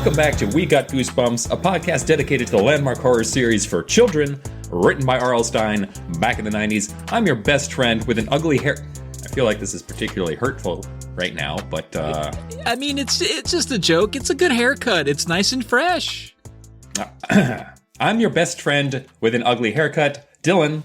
Welcome back to We Got Goosebumps, a podcast dedicated to the landmark horror series for children, written by R.L. Stine back in the 90s. I'm your best friend with an ugly hair. I feel like this is particularly hurtful right now, but I mean, it's just a joke. It's a good haircut. It's nice and fresh. I'm your best friend with an ugly haircut, Dylan.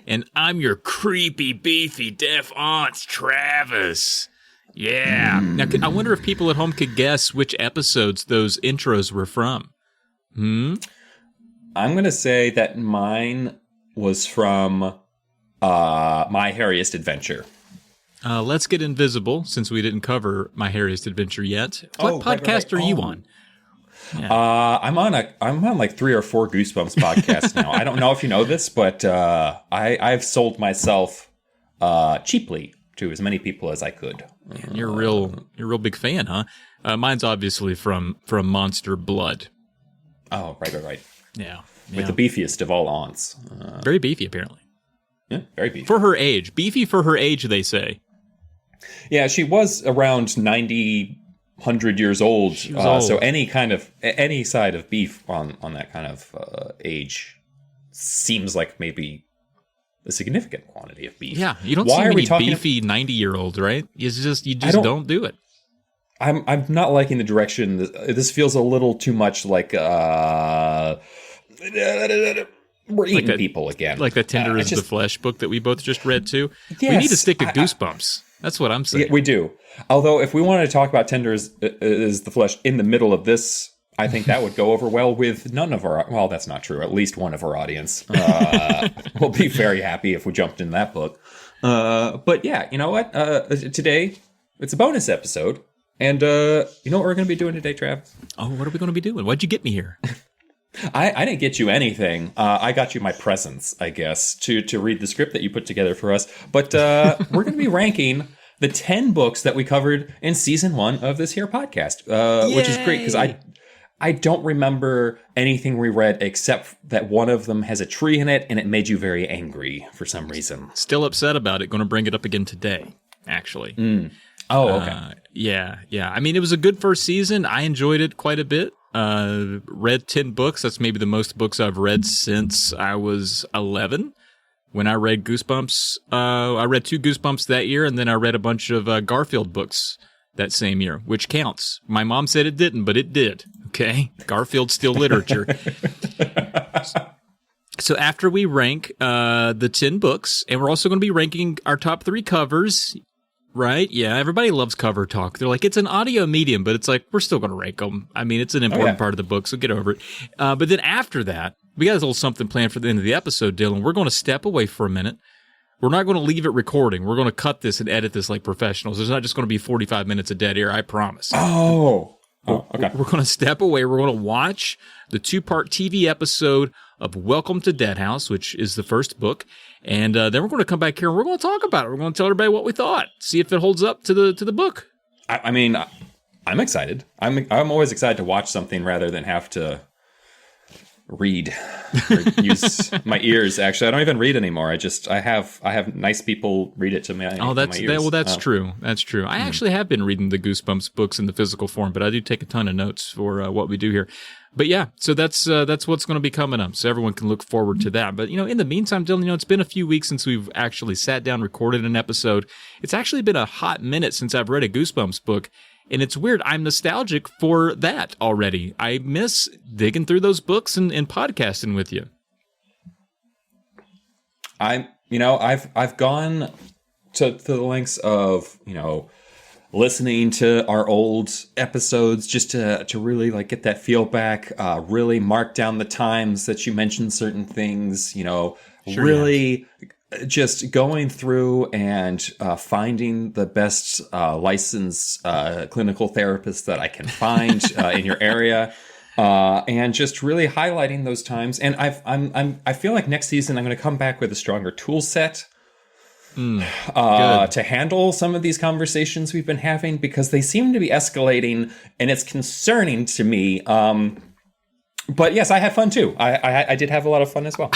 And I'm your creepy, beefy, deaf aunt, Travis. Yeah. Now, I wonder if people at home could guess which episodes those intros were from. I'm going to say that mine was from My Hairiest Adventure. Let's get invisible, since we didn't cover My Hairiest Adventure yet. What podcast are you on? Yeah. I'm on like 3 or 4 Goosebumps podcasts now. I don't know if you know this, but I've sold myself cheaply to as many people as I could. You're a real big fan, huh? Mine's obviously from Monster Blood. Oh, right. Yeah. With the beefiest of all aunts. Very beefy, apparently. Yeah, very beefy. For her age. Beefy for her age, they say. Yeah, she was around 90, 100 years old. So any side of beef on that kind of age seems like maybe a significant quantity of beef. Yeah, you don't see many beefy 90-year-olds, right? You just don't do it. I'm not liking the direction. This feels a little too much like we're eating people again. Like that Tender is the Flesh book that we both just read too. Yes, we need to stick to Goosebumps. That's what I'm saying. Yeah, we do. Although if we wanted to talk about Tender is the Flesh in the middle of this, I think that would go over well with none of our... Well, that's not true. At least one of our audience will be very happy if we jumped in that book. But yeah, you know what? Today, it's a bonus episode. And you know what we're going to be doing today, Trav? Oh, what are we going to be doing? Why'd you get me here? I didn't get you anything. I got you my presence, I guess, to read the script that you put together for us. But we're going to be ranking the 10 books that we covered in season 1 of this here podcast, which is great because I don't remember anything we read except that one of them has a tree in it and it made you very angry for some reason. Still upset about it. Going to bring it up again today, actually. Oh, okay. Yeah. I mean, it was a good first season. I enjoyed it quite a bit. Read 10 books. That's maybe the most books I've read since I was 11. When I read Goosebumps, I read 2 Goosebumps that year, and then I read a bunch of Garfield books that same year, which counts. My mom said it didn't, but it did. Okay? Garfield's still literature. So after we rank the 10 books, and we're also going to be ranking our top 3 covers, right? Yeah, everybody loves cover talk. They're like, it's an audio medium, but it's like, we're still going to rank them. I mean, it's an important part of the book, so get over it. But then after that, we got a little something planned for the end of the episode, Dylan. We're going to step away for a minute. We're not going to leave it recording. We're going to cut this and edit this like professionals. There's not just going to be 45 minutes of dead air, I promise. Oh, okay. We're going to step away. We're going to watch the 2-part TV episode of Welcome to Dead House, which is the first book. And then we're going to come back here and we're going to talk about it. We're going to tell everybody what we thought. See if it holds up to the book. I mean, I'm excited. I'm always excited to watch something rather than have to read or use my ears. Actually, I don't even read anymore. I have nice people read it to me. That's true. That's true. I actually have been reading the Goosebumps books in the physical form, but I do take a ton of notes for what we do here. But yeah, so that's what's going to be coming up. So everyone can look forward to that. But in the meantime, Dylan, it's been a few weeks since we've actually sat down, recorded an episode. It's actually been a hot minute since I've read a Goosebumps book. And it's weird. I'm nostalgic for that already. I miss digging through those books and podcasting with you. I've gone to the lengths of, listening to our old episodes just to really like get that feel back, really mark down the times that you mentioned certain things, really just going through and finding the best licensed clinical therapists that I can find in your area, and just really highlighting those times. And I feel like next season I'm going to come back with a stronger tool set to handle some of these conversations we've been having, because they seem to be escalating, and it's concerning to me. But yes, I had fun too. I did have a lot of fun as well.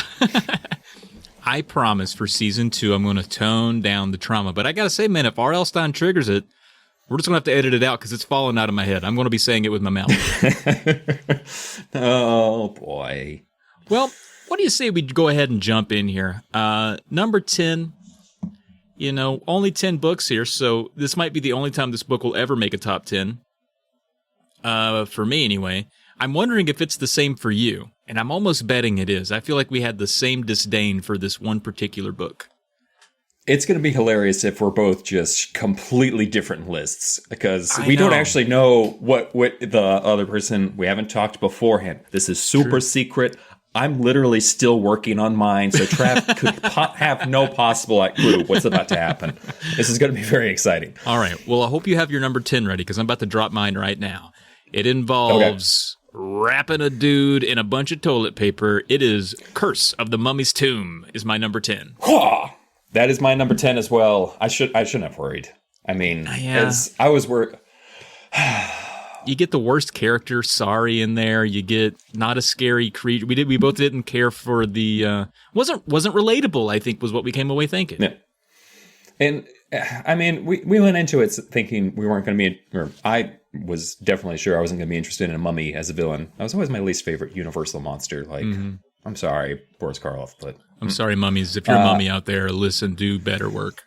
I promise for season 2, I'm going to tone down the trauma. But I got to say, man, if R.L. Stine triggers it, We're just going to have to edit it out because it's falling out of my head. I'm going to be saying it with my mouth. Oh, boy. Well, what do you say we go ahead and jump in here? Number 10, only 10 books here, so this might be the only time this book will ever make a top 10. For me, anyway. I'm wondering if it's the same for you, and I'm almost betting it is. I feel like we had the same disdain for this one particular book. It's going to be hilarious if we're both just completely different lists, because we don't actually know what the other person, we haven't talked beforehand. This is super secret. I'm literally still working on mine, so Trav could have no possible clue what's about to happen. This is going to be very exciting. All right. Well, I hope you have your number 10 ready, because I'm about to drop mine right now. It involves wrapping a dude in a bunch of toilet paper. It is Curse of the Mummy's Tomb is my number 10. That is my number 10 as well. I shouldn't have worried. I mean, as I was worried. You get the worst character, Sorry, in there. You get not a scary creature. We both didn't care for the wasn't relatable, I think, was what we came away thinking. Yeah. And I mean, we went into it thinking we weren't going to be, or I was definitely sure I wasn't going to be interested in a mummy as a villain. That was always my least favorite Universal monster. Like, I'm sorry, Boris Karloff, but I'm sorry, mummies. If you're a mummy out there, listen, do better work.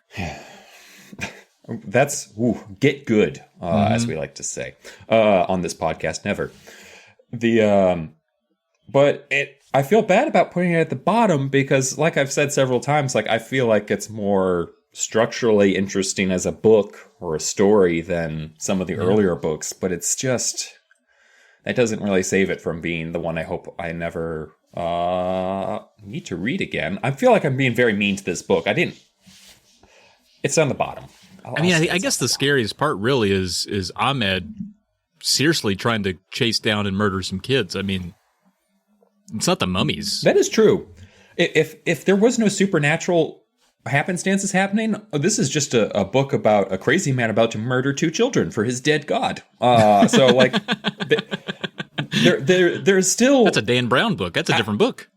That's get good, as we like to say on this podcast. Never but I feel bad about putting it at the bottom because, like I've said several times, like I feel like it's more structurally interesting as a book or a story than some of the earlier books. But it's just that doesn't really save it from being the one I hope I never need to read again. I feel like I'm being very mean to this book. It's on the bottom. I guess the scariest part really is Ahmed seriously trying to chase down and murder some kids. I mean, it's not the mummies. That is true. If there was no supernatural happenstances happening, this is just a book about a crazy man about to murder 2 children for his dead god. So like, there's still... That's a Dan Brown book. That's a different book.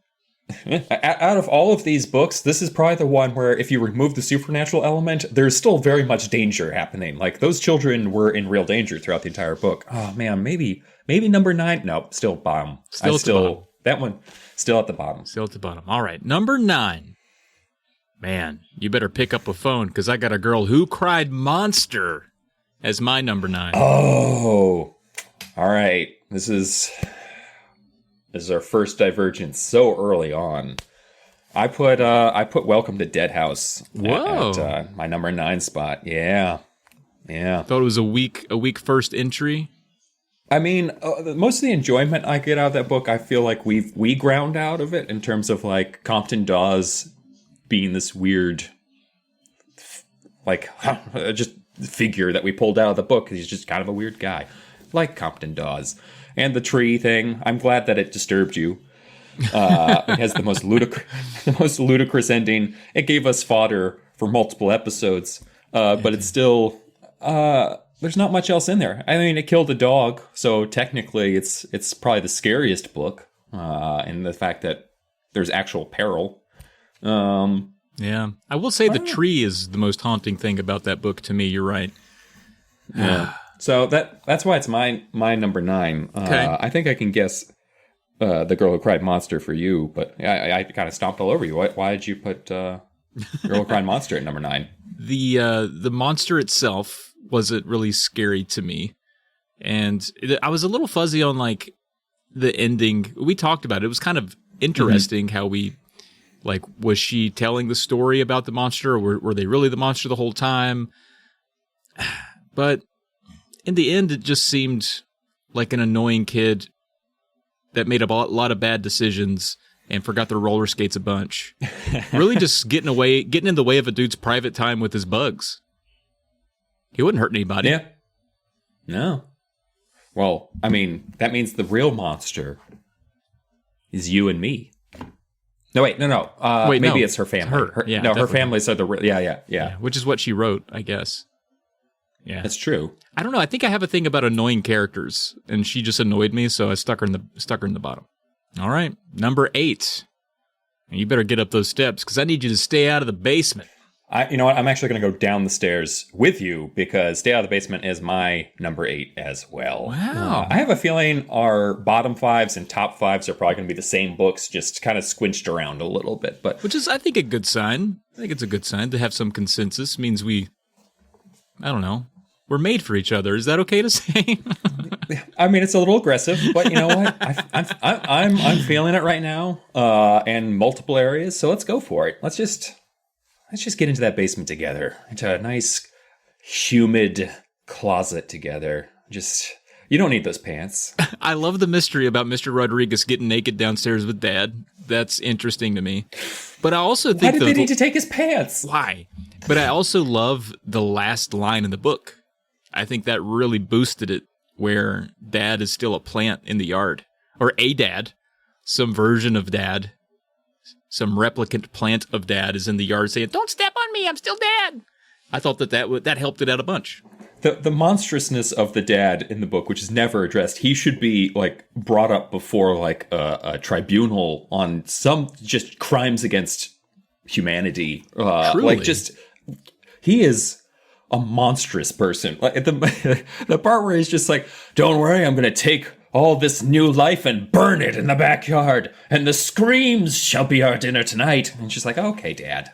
Out of all of these books, this is probably the one where if you remove the supernatural element, there's still very much danger happening. Like, those children were in real danger throughout the entire book. Oh man, maybe number 9. No, still bottom. Still that one still at the bottom. Still at the bottom. All right, number 9. Man, you better pick up a phone because I got a girl who cried monster as my number 9. Oh, all right. This is our first divergence so early on. I put Welcome to Dead House at my number 9 spot. Yeah. Thought it was a weak first entry. I mean, most of the enjoyment I get out of that book, I feel like we ground out of it in terms of like Compton Dawes being this weird, like, just figure that we pulled out of the book. He's just kind of a weird guy, like Compton Dawes. And the tree thing, I'm glad that it disturbed you. It has the most ludicrous ending. It gave us fodder for multiple episodes, but it's still there's not much else in there. I mean, it killed a dog, so technically it's probably the scariest book, in the fact that there's actual peril. Yeah, I will say the tree is the most haunting thing about that book to me. You're right. Yeah. So that's why it's my number 9. Okay. I think I can guess The Girl Who Cried Monster for you, but I kind of stomped all over you. Why did you put Girl Who Cried Monster at number 9? The monster itself wasn't really scary to me, and I was a little fuzzy on like the ending. We talked about it. It was kind of interesting how we, like, was she telling the story about the monster, or were they really the monster the whole time? But in the end, it just seemed like an annoying kid that made a lot of bad decisions and forgot their roller skates a bunch. Really just getting in the way of a dude's private time with his bugs. He wouldn't hurt anybody. Yeah. No. Well, I mean, that means the real monster is you and me. No, wait, no. Maybe it's her family. Her families are the real... Yeah. Which is what she wrote, I guess. Yeah. That's true. I don't know. I think I have a thing about annoying characters, and she just annoyed me, so I stuck her in the bottom. All right, number 8. And you better get up those steps, because I need you to stay out of the basement. You know what? I'm actually going to go down the stairs with you because Stay Out of the Basement is my number 8 as well. Wow. I have a feeling our bottom 5s and top 5s are probably going to be the same books, just kind of squinched around a little bit. But Which is, I think, a good sign. I think it's a good sign to have some consensus. Means I don't know, we're made for each other. Is that okay to say? I mean, it's a little aggressive, but you know what? I'm feeling it right now in multiple areas. So let's go for it. Let's just get into that basement together, into a nice, humid closet together. You don't need those pants. I love the mystery about Mr. Rodriguez getting naked downstairs with Dad. That's interesting to me. But I also think Why did they need to take his pants? Why? But I also love the last line in the book. I think that really boosted it, where Dad is still a plant in the yard. Or a dad. Some version of Dad. Some replicant plant of Dad is in the yard saying, "Don't step on me, I'm still Dad." I thought that helped it out a bunch. The monstrousness of the dad in the book, which is never addressed, he should be like brought up before like a tribunal on some just crimes against humanity. Truly. He is a monstrous person. Like the part where he's just like, "Don't worry, I'm going to take all this new life and burn it in the backyard, and the screams shall be our dinner tonight." And she's like, "Okay, Dad."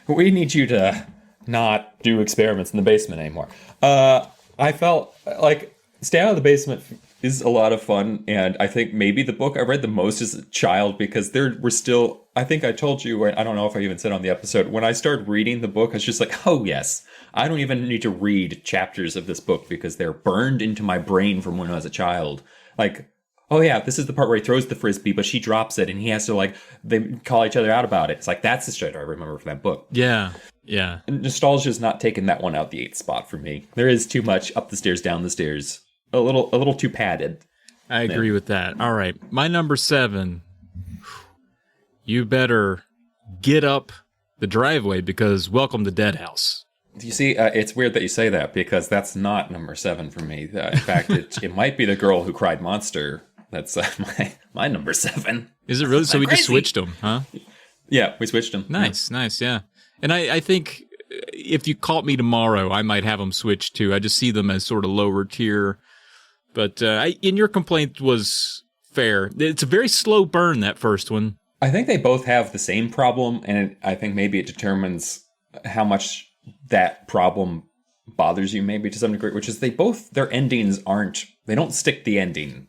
We need you to not do experiments in the basement anymore. I felt like Stay Out of the Basement is a lot of fun, and I think maybe the book I read the most as a child because there were still, I think I told you, I don't know if I even said on the episode, when I started reading the book, I was just like, oh yes, I don't even need to read chapters of this book because they're burned into my brain from when I was a child. Like, oh yeah, this is the part where he throws the frisbee, but she drops it, and he has to they call each other out about it. It's like, that's the shit I remember from that book. Yeah. And nostalgia's not taking that one out the 8th spot for me. There is too much up the stairs, down the stairs. A little too padded. I agree with that. All right. My number 7. You better get up the driveway because welcome to Dead House. You see, it's weird that you say that because that's not number 7 for me. In fact, it might be The Girl Who Cried Monster. That's my number 7. Is it really? So we crazy. just switched them, huh? Yeah, we switched them. Nice, yeah. And I think if you caught me tomorrow, I might have them switched too. I just see them as sort of lower tier. But in your complaint was fair. It's a very slow burn, that first one. I think they both have the same problem, and I think maybe it determines how much that problem bothers you maybe to some degree, which is their endings they don't stick the ending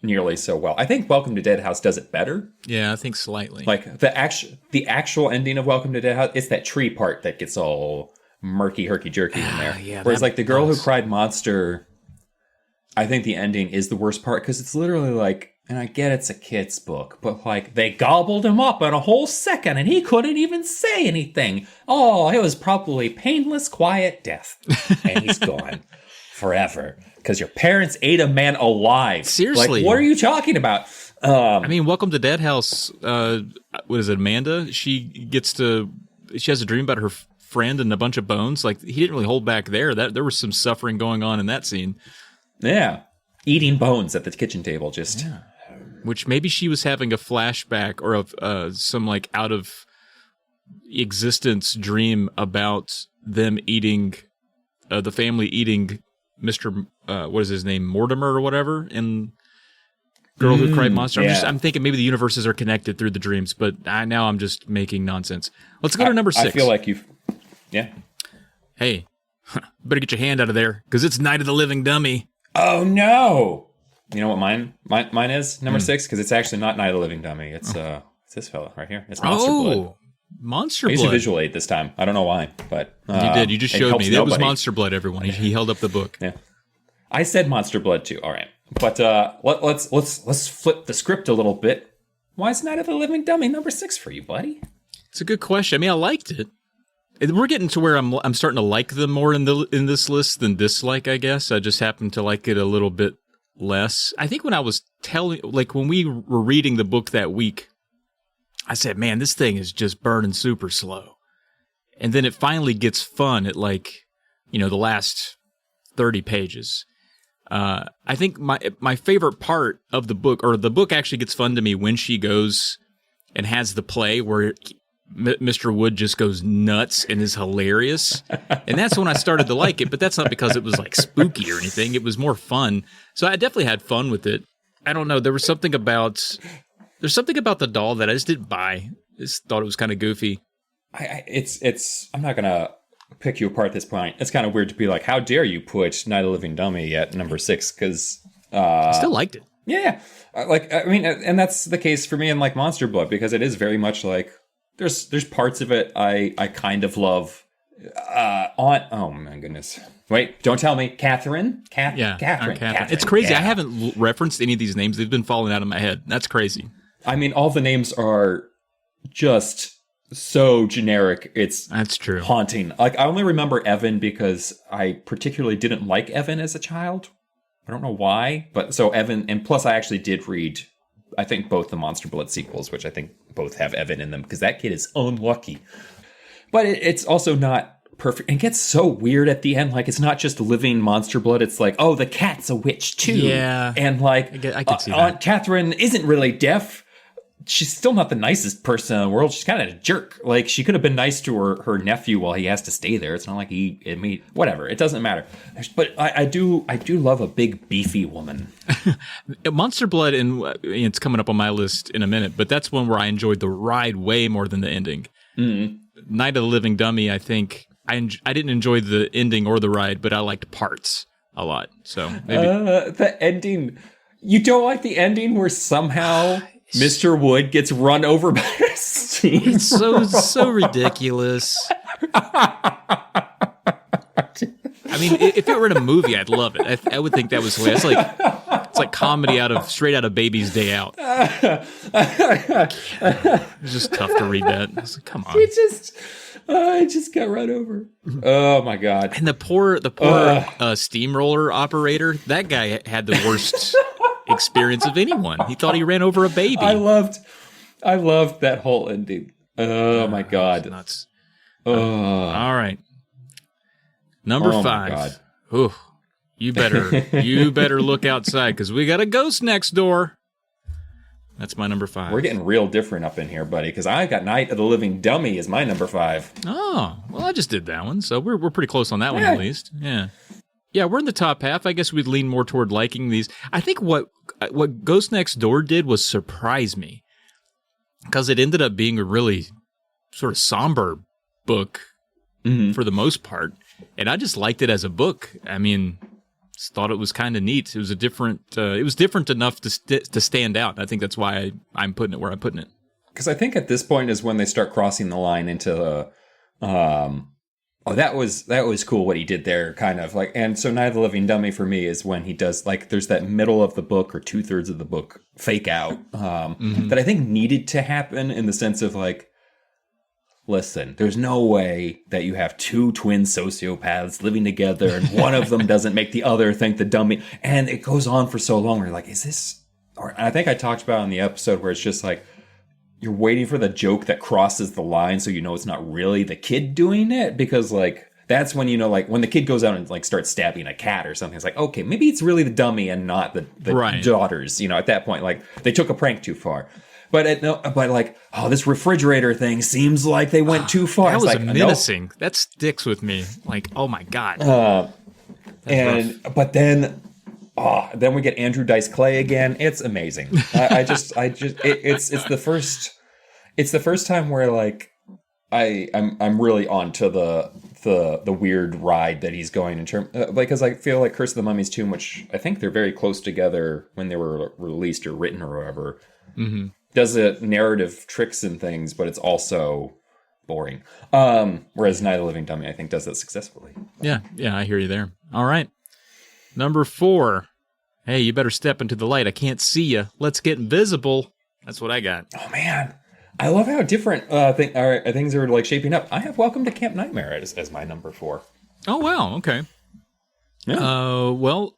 nearly so well. I think Welcome to Dead House does it better. Yeah, I think slightly. Like the actual ending of Welcome to Dead House, it's that tree part that gets all murky, herky-jerky in there. Yeah, whereas like The Girl Who Cried Monster, I think the ending is the worst part because it's literally like, and I get it's a kid's book, but like they gobbled him up in a whole second and he couldn't even say anything. Oh, it was probably painless, quiet death. And he's gone forever because your parents ate a man alive. Seriously. Like, what are you talking about? I mean, Welcome to Dead House, what is it, Amanda? She has a dream about her friend and a bunch of bones. Like, he didn't really hold back there. There was some suffering going on in that scene. Yeah. Eating bones at the kitchen table, just... Yeah. Which maybe she was having a flashback or of some like out of existence dream about them eating, the family eating Mr. What is his name, Mortimer or whatever, in Girl Who Cried Monster. Yeah. I'm thinking maybe the universes are connected through the dreams, but now I'm just making nonsense. Let's go to number 6. I feel like yeah. Hey, better get your hand out of there because it's Night of the Living Dummy. Oh no! You know what mine is? Number 6, because it's actually not Night of the Living Dummy. It's this fella right here. It's Monster Blood. Monster I used Blood. to visual aid this time. I don't know why, but you did. You just showed me. That was Monster Blood, everyone. He held up the book. Yeah. I said Monster Blood too. All right. But let's flip the script a little bit. Why is Night of the Living Dummy number 6 for you, buddy? It's a good question. I mean, I liked it. We're getting to where I'm starting to like them more in this list than dislike, I guess. I just happen to like it a little bit less. I think when I was when we were reading the book that week, I said, man, this thing is just burning super slow. And then it finally gets fun at the last 30 pages. I think my favorite part of the book, or the book actually gets fun to me when she goes and has the play where Mr. Wood just goes nuts and is hilarious. And that's when I started to like it, but that's not because it was like spooky or anything. It was more fun. So I definitely had fun with it. I don't know. There's something about the doll that I just didn't buy. I just thought it was kind of goofy. I'm not going to pick you apart at this point. It's kind of weird to be like, how dare you put Night of the Living Dummy at number 6? Because I still liked it. Yeah. And that's the case for me in like Monster Blood, because it is very much like there's parts of it I kind of love. Oh my goodness. Wait, don't tell me. Catherine. Catherine. It's crazy. Yeah. I haven't referenced any of these names. They've been falling out of my head. That's crazy. I mean, all the names are just so generic. That's true. Haunting. Like, I only remember Evan because I particularly didn't like Evan as a child. I don't know why, but so Evan, and plus I actually did read, I think, both the Monster Blood sequels, which I think both have Evan in them, because that kid is unlucky. But it's also not perfect. And it gets so weird at the end. Like, it's not just living Monster Blood. It's like, oh, the cat's a witch too. Yeah. And like, I could see that. Aunt Catherine isn't really deaf. She's still not the nicest person in the world. She's kind of a jerk. Like, she could have been nice to her nephew while he has to stay there. It's not like whatever. It doesn't matter. But I do love a big beefy woman. Monster Blood, and it's coming up on my list in a minute, but that's one where I enjoyed the ride way more than the ending. Mm-hmm. Night of the Living Dummy, I think I didn't enjoy the ending or the ride, but I liked parts a lot. So maybe the ending. You don't like the ending where somehow Mr. Wood gets run over by a steam. It's so ridiculous. I mean, if it were in a movie, I'd love it. I would think that was hilarious. It's like comedy straight out of Baby's Day Out. It's just tough to read that. It's like, come on. I just got run over. Oh my God. And the poor steamroller operator, that guy had the worst experience of anyone. He thought he ran over a baby. I loved that whole ending. Oh my God. Nuts. All right. Number 5. Ooh, you better look outside, because we got a ghost next door. That's my number 5. We're getting real different up in here, buddy, because I got Night of the Living Dummy as my number 5. Oh, well, I just did that one, so we're pretty close on that one at least. Yeah. Yeah, we're in the top half. I guess we'd lean more toward liking these. I think what Ghost Next Door did was surprise me, because it ended up being a really sort of somber book for the most part, and I just liked it as a book. I mean, just thought it was kind of neat. It was it was different enough to stand out. I think that's why I'm putting it where I'm putting it. Because I think at this point is when they start crossing the line into that was cool what he did there, kind of like. And so Night of the Living Dummy for me is when he does, like, there's that middle of the book or 2/3 of the book fake out that I think needed to happen, in the sense of like, listen, there's no way that you have two twin sociopaths living together and one of them doesn't make the other think the dummy. And it goes on for so long where you're like, is this? Or I think I talked about in the episode where it's just like, you're waiting for the joke that crosses the line, so you know it's not really the kid doing it, because like that's when, you know, like when the kid goes out and like starts stabbing a cat or something, it's like, okay, maybe it's really the dummy and not the right. daughters. You know, at that point, like they took a prank too far. But like, oh, this refrigerator thing seems like they went too far. That was like, menacing. Nope. That sticks with me. Like, oh my God. But then we get Andrew Dice Clay again. It's amazing. It's the first time where like I'm really onto the weird ride that he's going in terms, because I feel like Curse of the Mummies 2, which I think they're very close together when they were released or written or whatever. Mm-hmm. Does a narrative tricks and things, but it's also boring. Whereas Night of the Living Dummy, I think, does that successfully. Yeah, I hear you there. All right. Number 4. Hey, you better step into the light. I can't see you. Let's get invisible. That's what I got. Oh, man. I love how different things are like shaping up. I have Welcome to Camp Nightmare as my number 4. Oh, wow. Okay. Yeah. Well,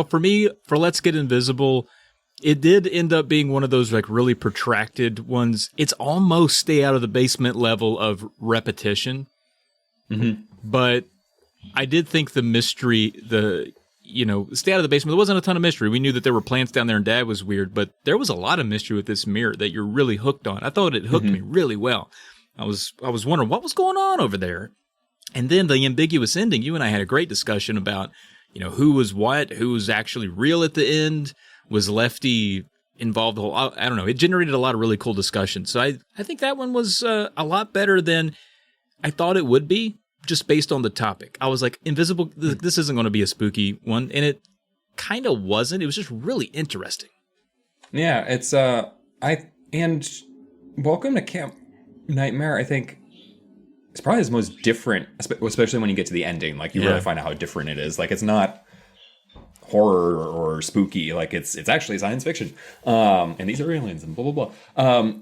for me, for Let's Get Invisible, it did end up being one of those like really protracted ones. It's almost Stay Out of the Basement level of repetition. Mm-hmm. But I did think the mystery, stay out of the basement. There wasn't a ton of mystery. We knew that there were plants down there and Dad was weird, but there was a lot of mystery with this mirror that you're really hooked on. I thought it hooked me really well. I was wondering what was going on over there. And then the ambiguous ending, you and I had a great discussion about, who was what, who was actually real at the end, was Lefty involved? I don't know. It generated a lot of really cool discussions. So I think that one was a lot better than I thought it would be, just based on the topic. I was like, Invisible, this isn't going to be a spooky one. And it kind of wasn't. It was just really interesting. Yeah, it's, and Welcome to Camp Nightmare, I think, it's probably the most different, especially when you get to the ending. Like, you really find out how different it is. Like, it's not horror or spooky. Like, it's actually science fiction. And these are aliens and blah, blah, blah.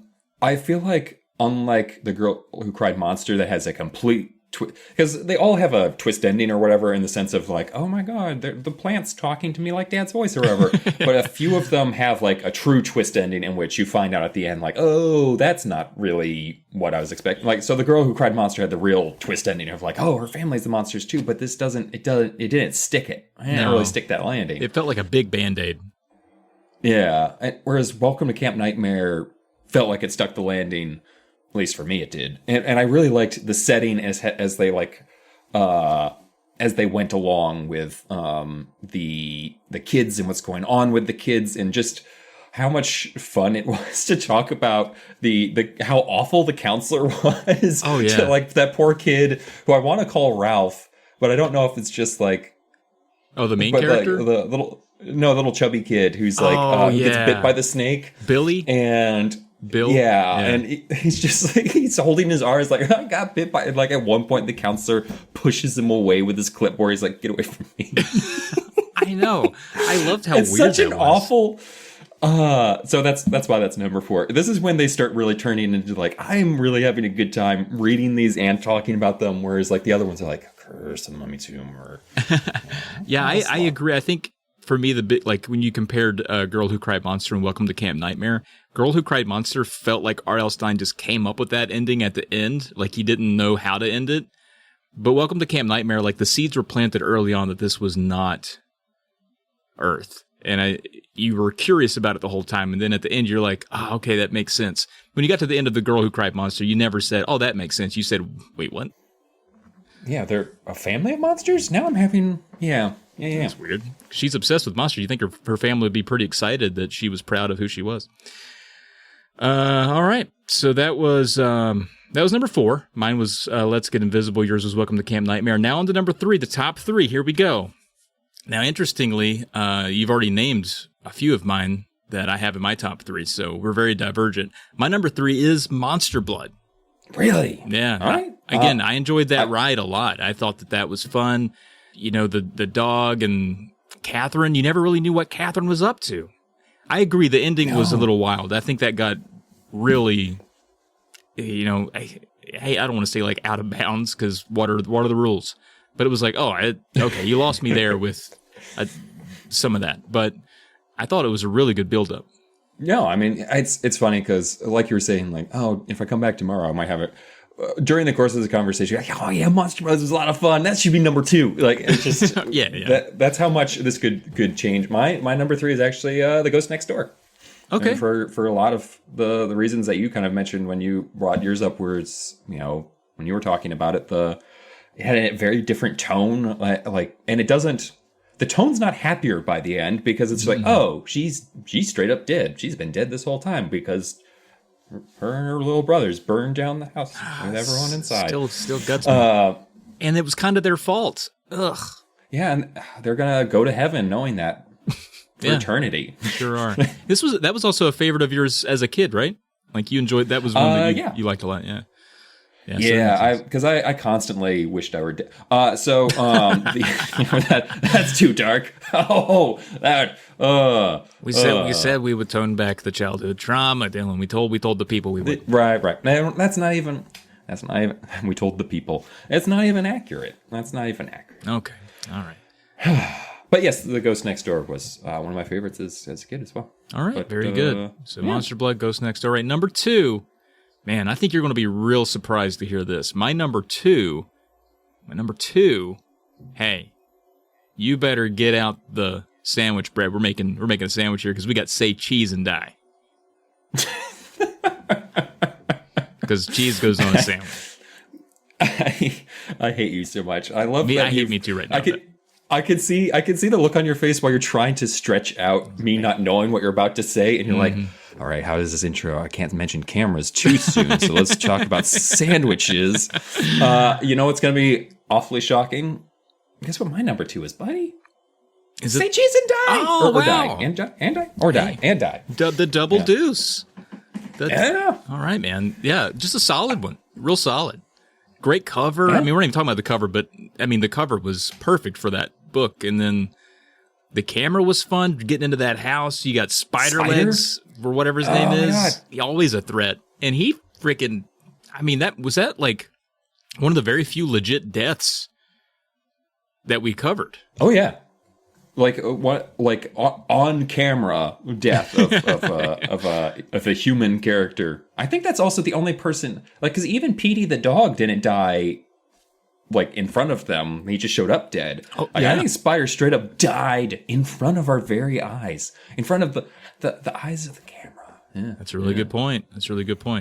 I feel like, unlike The Girl Who Cried Monster, that has a complete because they all have a twist ending or whatever, in the sense of like, oh my god, the plant's talking to me like Dad's voice or whatever. But a few of them have like a true twist ending in which you find out at the end, like, oh, that's not really what I was expecting. Like, so The Girl Who Cried Monster had the real twist ending of like, oh, her family's the monsters too, but this it didn't stick it. It didn't really stick that landing. It felt like a big Band-Aid. Yeah. Whereas Welcome to Camp Nightmare felt like it stuck the landing. At least for me, it did, and I really liked the setting as they like as they went along with the kids and what's going on with the kids, and just how much fun it was to talk about the how awful the counselor was. Oh yeah, to, like, that poor kid who I want to call Ralph, but I don't know if it's just like the main character, the little chubby kid who's like gets bit by the snake, Billy, and. Bill? Yeah, and he's just like, he's holding his arms like, I got bit by, like, at one point the counselor pushes him away with his clipboard. He's like, get away from me. I know. I loved how it's weird such that an was. awful. So that's why that's number 4. This is when they start really turning into like, I'm really having a good time reading these and talking about them, whereas like the other ones are like, curse and mummy tomb or. I agree. I think for me, the bit like when you compared Girl Who Cried Monster and Welcome to Camp Nightmare, Girl Who Cried Monster felt like R.L. Stine just came up with that ending at the end, like he didn't know how to end it. But Welcome to Camp Nightmare, like the seeds were planted early on that this was not Earth, and you were curious about it the whole time, and then at the end you're like, oh, okay, that makes sense. When you got to the end of The Girl Who Cried Monster, you never said, oh, that makes sense. You said, wait, what? Yeah, they're a family of monsters? Now I'm having, yeah. That's weird. She's obsessed with monsters. You think her family would be pretty excited that she was proud of who she was. All right. So that was number 4. Mine was Let's Get Invisible. Yours was Welcome to Camp Nightmare. Now on to number 3, the top 3. Here we go. Now, interestingly, you've already named a few of mine that I have in my top 3, so we're very divergent. My number 3 is Monster Blood. Really? Yeah. All right. I enjoyed that ride a lot. I thought that was fun. You know, the dog and Catherine, you never really knew what Catherine was up to. I agree, the ending was a little wild. I think that got really, I don't want to say like out of bounds, because what are the rules? But it was like, okay, you lost me there with some of that. But I thought it was a really good build-up. No, I mean, it's funny because, like you were saying, like, oh, if I come back tomorrow, I might have it. During the course of the conversation, like, oh yeah, Monster Brothers was a lot of fun. That should be number 2. Like, it's just yeah. That's how much this could change. My number 3 is actually The Ghost Next Door. Okay. And for a lot of the reasons that you kind of mentioned when you brought yours up, where it's, when you were talking about it, it had a very different tone, like, and it doesn't. The tone's not happier by the end, because it's like, oh, she's straight up dead. She's been dead this whole time because her and her little brothers burned down the house with everyone inside. Still guts me. And it was kind of their fault. Ugh. Yeah, and they're gonna go to heaven knowing that for eternity. Sure are. That was also a favorite of yours as a kid, right? Like you enjoyed that was one that you liked a lot. Yeah. Yeah, because I constantly wished I were dead. That's too dark. We said we would tone back the childhood trauma, Dylan. We told the people we would. Right. No, that's not even. We told the people. It's not even accurate. That's not even accurate. Okay. All right. But yes, The Ghost Next Door was one of my favorites as a kid as well. All right. Very good. So Monster Blood, Ghost Next Door. Right. Number 2. Man, I think you're going to be real surprised to hear this. My number two, hey, you better get out the sandwich bread. We're making a sandwich here because we got say cheese and die. Because cheese goes on a sandwich. I hate you so much. I love me. that I hate me too right now. I could see the look on your face while you're trying to stretch out me not knowing what you're about to say, and you're like, all right, how is this intro? I can't mention cameras too soon, so let's talk about sandwiches. You know what's going to be awfully shocking? Guess what my number 2 is, buddy? Say cheese and die! Oh, or die. wow. And die. Or die. And die. The double deuce. Yeah. All right, man. Yeah, just a solid one. Real solid. Great cover. Yeah. I mean, we're not even talking about the cover, but I mean, the cover was perfect for that book. And then the camera was fun. Getting into that house, you got Spider Legs or whatever his name is. Always a threat. And he freaking, I mean, that like one of the very few legit deaths that we covered. Oh yeah. Like what? Like on camera death of a human character. I think that's also the only person. Like, because even Petey the dog didn't die. Like in front of them, he just showed up dead. Oh, like, yeah. I think Spider straight up died in front of our very eyes, in front of the eyes of the camera. Yeah, that's a really good point.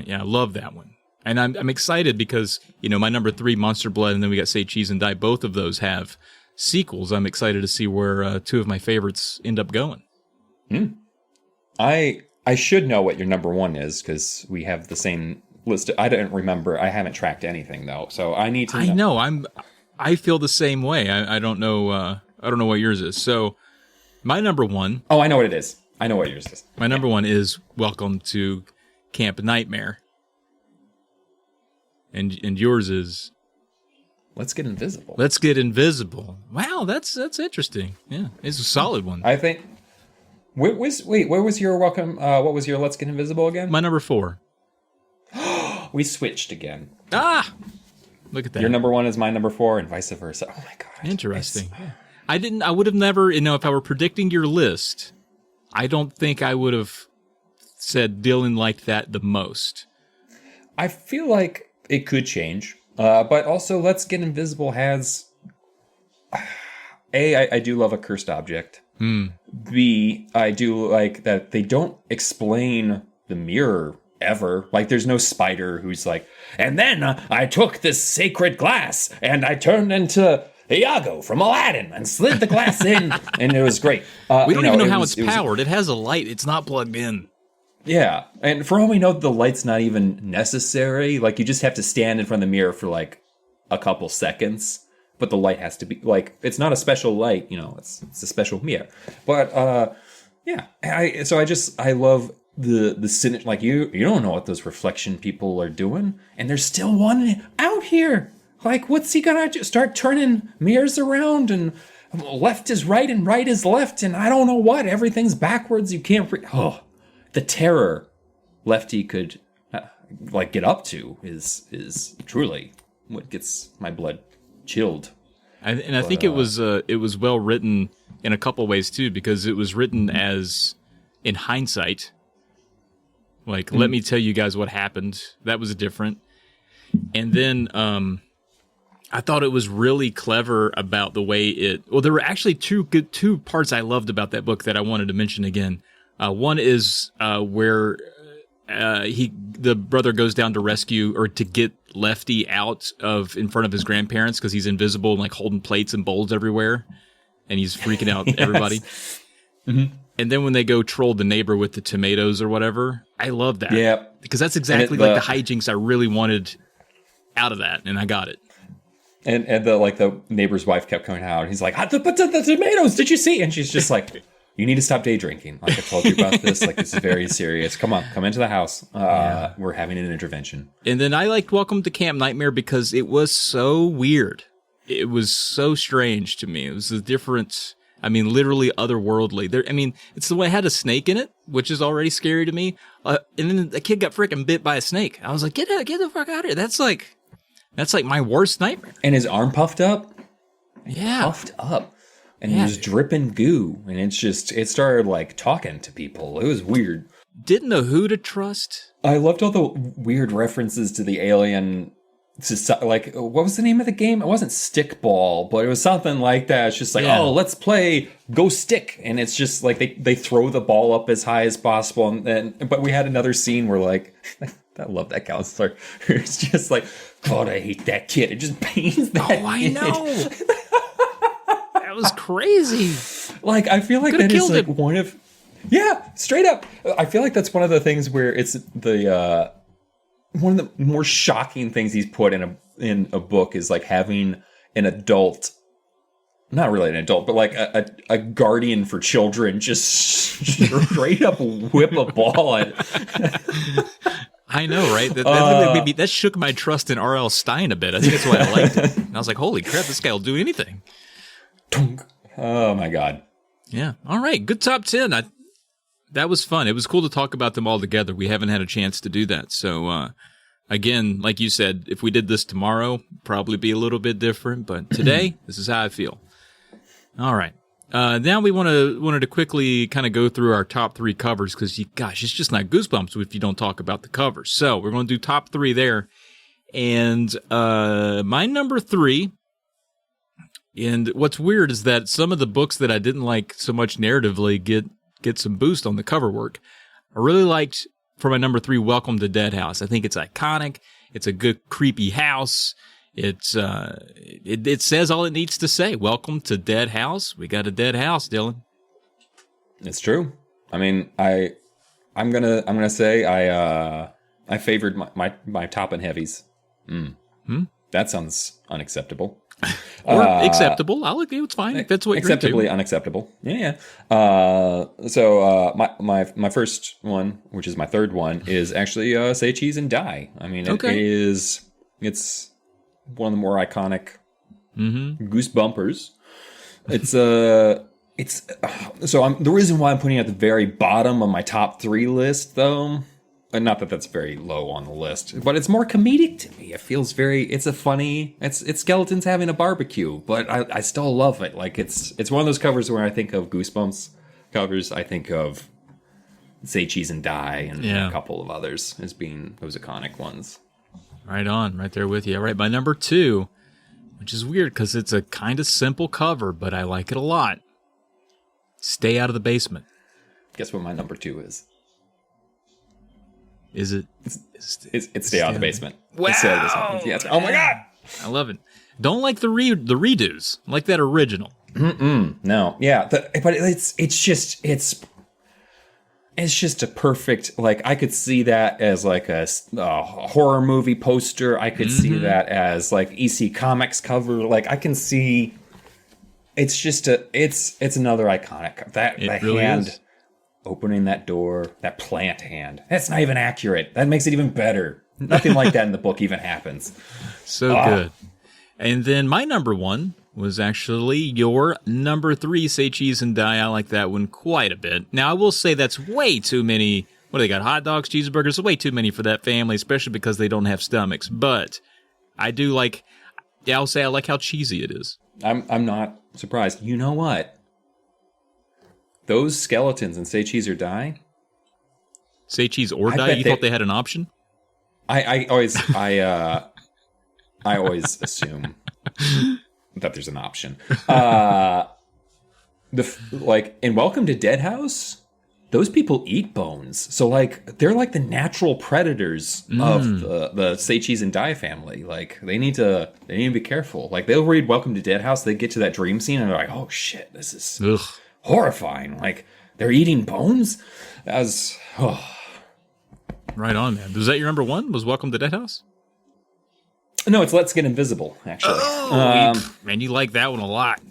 Yeah, I love that one, and I'm excited because my number 3, Monster Blood, and then we got Say Cheese and Die. Both of those have sequels. I'm excited to see where 2 of my favorites end up going. I should know what your number 1 is because we have the same list. I don't remember. I haven't tracked anything though, so I need to. I know. I feel the same way. I don't know. I don't know what yours is. So my number 1. Oh, I know what it is. I know what yours is. My number 1 is Welcome to Camp Nightmare, and yours is Let's Get Invisible. Let's Get Invisible. Wow, that's interesting. Yeah, it's a solid one. I think. Where was your welcome? What was your Let's Get Invisible again? My number 4. We switched again. Look at that. Your number 1 is my number 4, and vice versa. Oh my god! Interesting. I would have never. If I were predicting your list, I don't think I would have said Dylan liked that the most. I feel like it could change, but also Let's Get Invisible has. I do love a cursed object. B, I do like that they don't explain the mirror ever. Like, there's no spider who's like, and then I took this sacred glass and I turned into Iago from Aladdin and slid the glass in, and it was great. We don't even know how it's powered. It has a light. It's not plugged in. Yeah, and for all we know, the light's not even necessary. Like, you just have to stand in front of the mirror for like a couple seconds. But the light has to be, like, it's not a special light, it's a special mirror. But, yeah, I love the cynic, like, you don't know what those reflection people are doing, and there's still one out here. Like, what's he gonna do? Start turning mirrors around, and left is right and right is left, and I don't know what, everything's backwards, you can't, the terror Lefty could, get up to is truly what gets my blood chilled. I think it was well written in a couple ways too, because it was written as in hindsight, like let me tell you guys what happened. That was different. And then I thought it was really clever about the way there were actually two parts I loved about that book that I wanted to mention again. One is where the brother goes down to rescue or to get Lefty out of in front of his grandparents because he's invisible and like holding plates and bowls everywhere, and he's freaking out everybody. Mm-hmm. And then when they go troll the neighbor with the tomatoes or whatever, I love that. Yeah, because that's exactly like the hijinks I really wanted out of that, and I got it. And the neighbor's wife kept coming out, and he's like, "But the tomatoes, did you see?" And she's just like, "You need to stop day drinking. Like I told you about this. Like this is very serious. Come into the house. We're having an intervention." And then I liked Welcome to Camp Nightmare because it was so weird. It was so strange to me. It was a different, literally otherworldly. It's the way it had a snake in it, which is already scary to me. And then the kid got freaking bit by a snake. I was like, get the fuck out of here. That's like my worst nightmare. And his arm puffed up. Yeah, puffed up. And he was dripping goo, and it started like talking to people. It was weird. Didn't know who to trust. I loved all the weird references to the alien like, what was the name of the game? It wasn't Stickball, but it was something like that. It's just like, Yeah. oh, let's play Go Stick, and it's just like they throw the ball up as high as possible, and then but we had another scene where like I love that counselor. It's just like, God, I hate that kid. It just pains that. Oh, I kid. know. That was crazy. Like, I feel like Could've that is killed like him. one of, yeah, straight up. I feel like that's one of the things where it's the one of the more shocking things he's put in a book is like having an adult, not really an adult, but like a guardian for children just straight up whip a ball at. I know, right? That literally made me, that shook my trust in R.L. Stein a bit. I think that's why I liked it. And I was like, holy crap, this guy will do anything. Oh my God. Yeah. All right. Good top 10. That was fun. It was cool to talk about them all together. We haven't had a chance to do that. So, again, like you said, if we did this tomorrow, probably be a little bit different. But today, this is how I feel. All right. Now we wanted to quickly kind of go through our top 3 covers because, gosh, it's just not Goosebumps if you don't talk about the covers. So we're going to do top 3 there. And my number 3, and what's weird is that some of the books that I didn't like so much narratively get some boost on the cover work. I really liked, for my number 3, Welcome to Dead House. I think it's iconic. It's a good creepy house. It's it says all it needs to say. Welcome to Dead House. We got a dead house, Dylan. It's true. I mean, I'm gonna say I favored my top and heavies. That sounds unacceptable. Or acceptable. I'll agree. It's fine. If that's what you're Acceptably into. unacceptable. Yeah. So my first one, which is my third one, is actually Say Cheese and Die. I mean, it's one of the more iconic Goosebumpers. It's so the reason why I'm putting it at the very bottom of my top 3 list, though, and not that that's very low on the list, but it's more comedic to me. It feels it's skeletons having a barbecue, but I still love it. Like it's one of those covers where I think of Goosebumps covers. I think of Say Cheese and Die and a couple of others as being those iconic ones. Right on, right there with you. All right, my number 2, which is weird because it's a kind of simple cover, but I like it a lot. Stay Out of the Basement. Guess what my number 2 is? Is it? It's Stay Out of the Basement. Wow! It's Stay Out of the Basement. Yes. Oh my God! I love it. Don't like the redos. I like that original. No, yeah, but it's just a perfect, like, I could see that as like a horror movie poster. I could see that as like EC Comics cover. Like, I can see it's just it's another iconic, that really hand is. Opening that door, that plant hand. That's not even accurate. That makes it even better. Nothing like that in the book even happens. So good. And then my number 1 was actually your number 3, Say Cheese and Die. I like that one quite a bit. Now, I will say that's way too many. What do they got? Hot dogs, cheeseburgers? Way too many for that family, especially because they don't have stomachs. But I do like, I'll say I like how cheesy it is. I'm not surprised. You know what? Those skeletons in Say Cheese or Die. Say Cheese or Die? You thought they had an option? I always assume that there's an option. Like in Welcome to Dead House, those people eat bones. So like they're like the natural predators of the Say Cheese and Die family. Like they need to be careful. Like they'll read Welcome to Dead House, they get to that dream scene and they're like, oh shit, this is horrifying. Like they're eating bones. That was right on, man. Was that your number 1? Was Welcome to Dead House? No, it's Let's Get Invisible, actually. Man, you like that one a lot.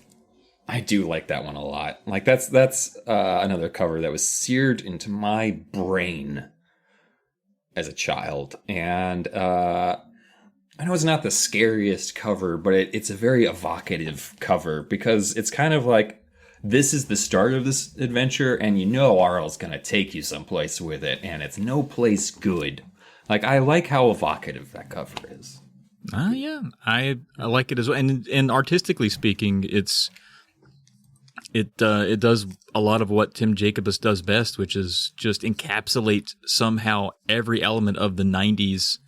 I do like that one a lot. Like that's another cover that was seared into my brain as a child. And I know it's not the scariest cover, but it's a very evocative cover because it's kind of like, this is the start of this adventure, and you know R.L.'s going to take you someplace with it, and it's no place good. Like, I like how evocative that cover is. Yeah, I like it as well. And artistically speaking, it does a lot of what Tim Jacobus does best, which is just encapsulate somehow every element of the 90s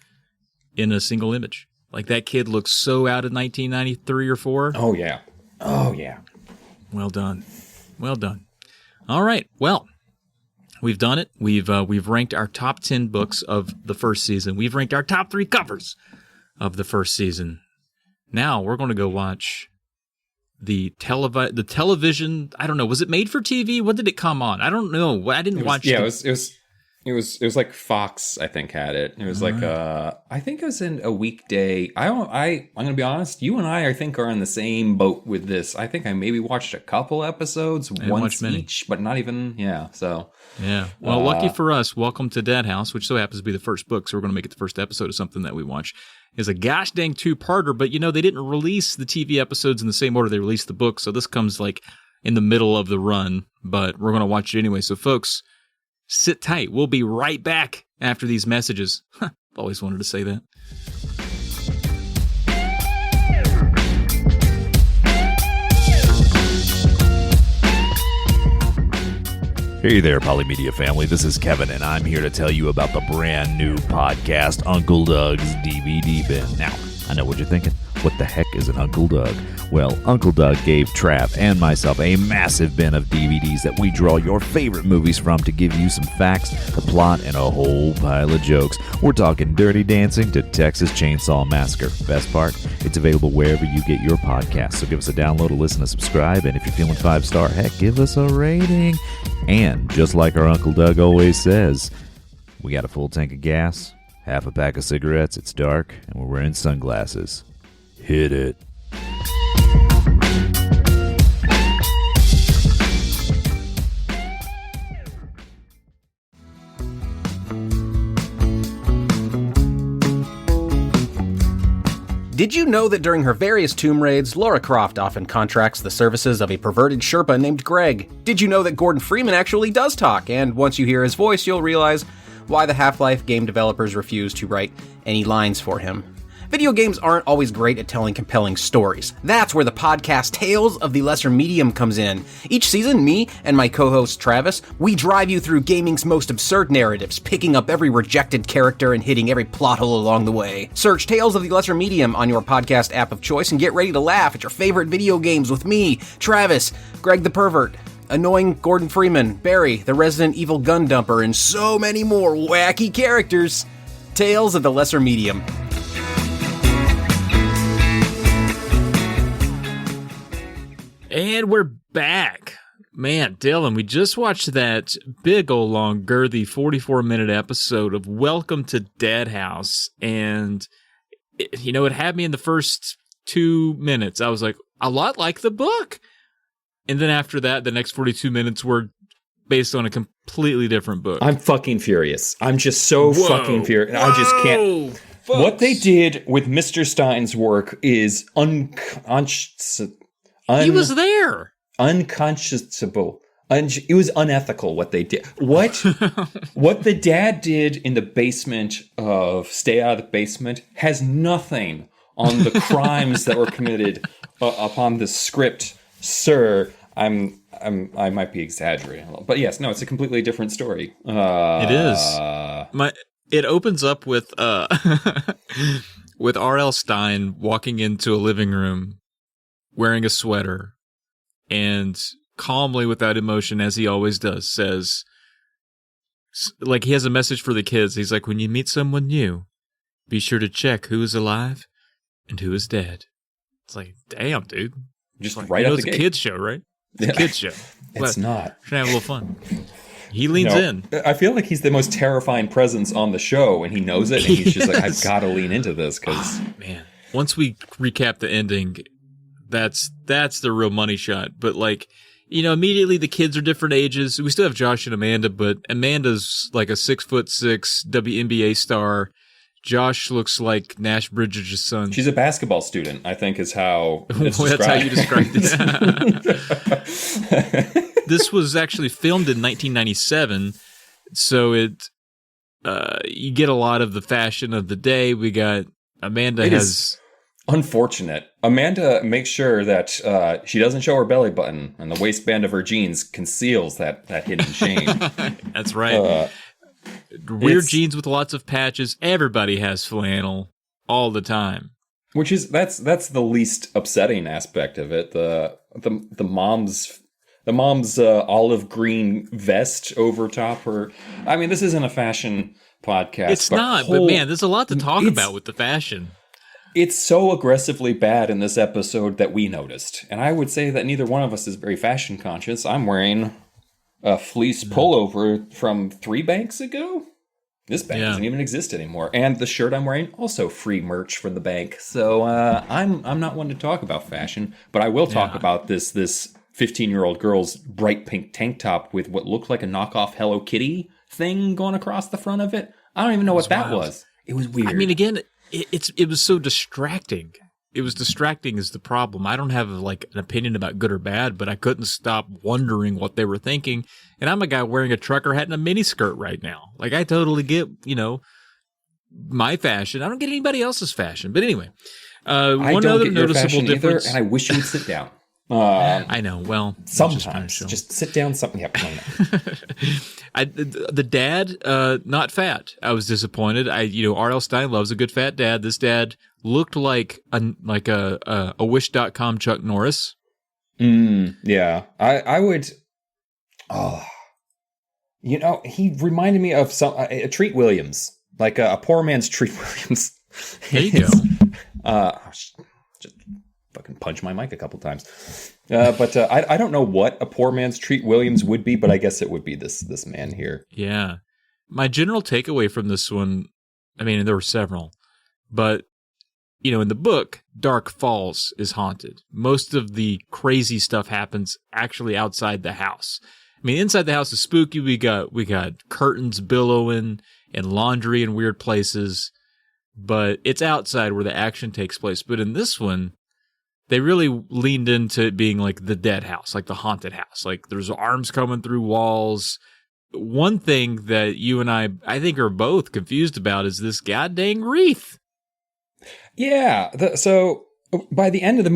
in a single image. Like that kid looks so out of 1993 or 4. Oh yeah. Oh yeah. Well done. Well done. All right. Well, we've done it. We've ranked our top 10 books of the first season. We've ranked our top 3 covers of the first season. Now we're going to go watch the television. I don't know. Was it made for TV? What did it come on? I don't know. I didn't watch. Yeah, it was like Fox, I think, had it. It was like I think it was in a weekday. I'm gonna be honest. You and I think, are in the same boat with this. I think I maybe watched a couple episodes, once each, but not even. Yeah. So. Yeah. Well, lucky for us, Welcome to Dead House, which so happens to be the first book, so we're going to make it the first episode of something that we watch, is a gosh dang 2-parter. But they didn't release the TV episodes in the same order they released the book, so this comes like in the middle of the run. But we're going to watch it anyway. So, folks, sit tight. We'll be right back after these messages. I've always wanted to say that. Hey there, Polymedia family. This is Kevin, and I'm here to tell you about the brand new podcast, Uncle Doug's DVD Bin. Now, I know what you're thinking. What the heck is an Uncle Doug? Well, Uncle Doug gave Trav and myself a massive bin of DVDs that we draw your favorite movies from to give you some facts, the plot, and a whole pile of jokes. We're talking Dirty Dancing to Texas Chainsaw Massacre. Best part, it's available wherever you get your podcasts. So give us a download, a listen, a subscribe, and if you're feeling 5-star, heck, give us a rating. And just like our Uncle Doug always says, we got a full tank of gas, half a pack of cigarettes, it's dark, and we're wearing sunglasses. Hit it. Did you know that during her various tomb raids, Lara Croft often contracts the services of a perverted Sherpa named Greg? Did you know that Gordon Freeman actually does talk, and once you hear his voice, you'll realize why the Half-Life game developers refuse to write any lines for him? Video games aren't always great at telling compelling stories. That's where the podcast Tales of the Lesser Medium comes in. Each season, me and my co-host Travis, we drive you through gaming's most absurd narratives, picking up every rejected character and hitting every plot hole along the way. Search Tales of the Lesser Medium on your podcast app of choice and get ready to laugh at your favorite video games with me, Travis, Greg the Pervert, annoying Gordon Freeman, Barry, the Resident Evil gun dumper, and so many more wacky characters. Tales of the Lesser Medium. And we're back. Man, Dylan, we just watched that big old long girthy 44-minute episode of Welcome to Dead House. And, it had me in the first 2 minutes. I was like, a lot like the book. And then after that, the next 42 minutes were based on a completely different book. I'm fucking furious. I'm just so fucking furious. I just can't. Folks. What they did with Mr. Stein's work is unconscious. He was there. Unconscionable. It was unethical what they did. What the dad did in the basement of Stay Out of the Basement has nothing on the crimes that were committed upon the script, sir. I might be exaggerating a little, but yes, no, it's a completely different story. It is. It opens up with with R.L. Stine walking into a living room, wearing a sweater, and calmly, without emotion, as he always does, says, like he has a message for the kids. He's like, when you meet someone new, be sure to check who is alive and who is dead. It's like, damn, dude. Just like, right out the gate. It's a kid's show, right? It's a kid's show. It's not. Should have a little fun. He leans in. I feel like he's the most terrifying presence on the show, and he knows it, and he's just like, I've got to lean into this, because... man, once we recap the ending... That's the real money shot. But immediately the kids are different ages. We still have Josh and Amanda, but Amanda's like a 6'6" WNBA star. Josh looks like Nash Bridges' son. She's a basketball student, I think, is how it's well, that's how you described it. This was actually filmed in 1997, so you get a lot of the fashion of the day. We got Amanda has. Unfortunate. Amanda makes sure that she doesn't show her belly button, and the waistband of her jeans conceals that hidden shame. That's right. Weird jeans with lots of patches. Everybody has flannel all the time. Which is that's the least upsetting aspect of it. The mom's olive green vest over top her. I mean, this isn't a fashion podcast. It's not, but man, there's a lot to talk about with the fashion. It's so aggressively bad in this episode that we noticed. And I would say that neither one of us is very fashion conscious. I'm wearing a fleece pullover from 3 banks ago. This bank doesn't even exist anymore. And the shirt I'm wearing, also free merch from the bank. So I'm not one to talk about fashion, but I will talk about this 15-year-old girl's bright pink tank top with what looked like a knockoff Hello Kitty thing going across the front of it. I don't even know what that was. It was weird. I mean, again, it was so distracting. It was distracting is the problem. I don't have like an opinion about good or bad, but I couldn't stop wondering what they were thinking. And I'm a guy wearing a trucker hat and a mini skirt right now. Like, I totally get, my fashion. I don't get anybody else's fashion. But anyway, one other noticeable difference. And I wish you would sit down. I know. Well, sometimes just sit down. Something. Yep. The dad, not fat. I was disappointed. R.L. Stine loves a good fat dad. This dad looked like a Wish.com Chuck Norris. Yeah, I would. Oh, he reminded me of a Treat Williams, like a poor man's Treat Williams. There you go. Just fucking punch my mic a couple times. But I don't know what a poor man's Treat Williams would be, but I guess it would be this man here. Yeah. My general takeaway from this one, I mean, there were several, but, in the book, Dark Falls is haunted. Most of the crazy stuff happens actually outside the house. I mean, inside the house is spooky. We got curtains billowing and laundry in weird places, but it's outside where the action takes place. But in this one, they really leaned into it being like the dead house, like the haunted house. Like there's arms coming through walls. One thing that you and I think are both confused about is this goddamn wreath. Yeah. So by the end of the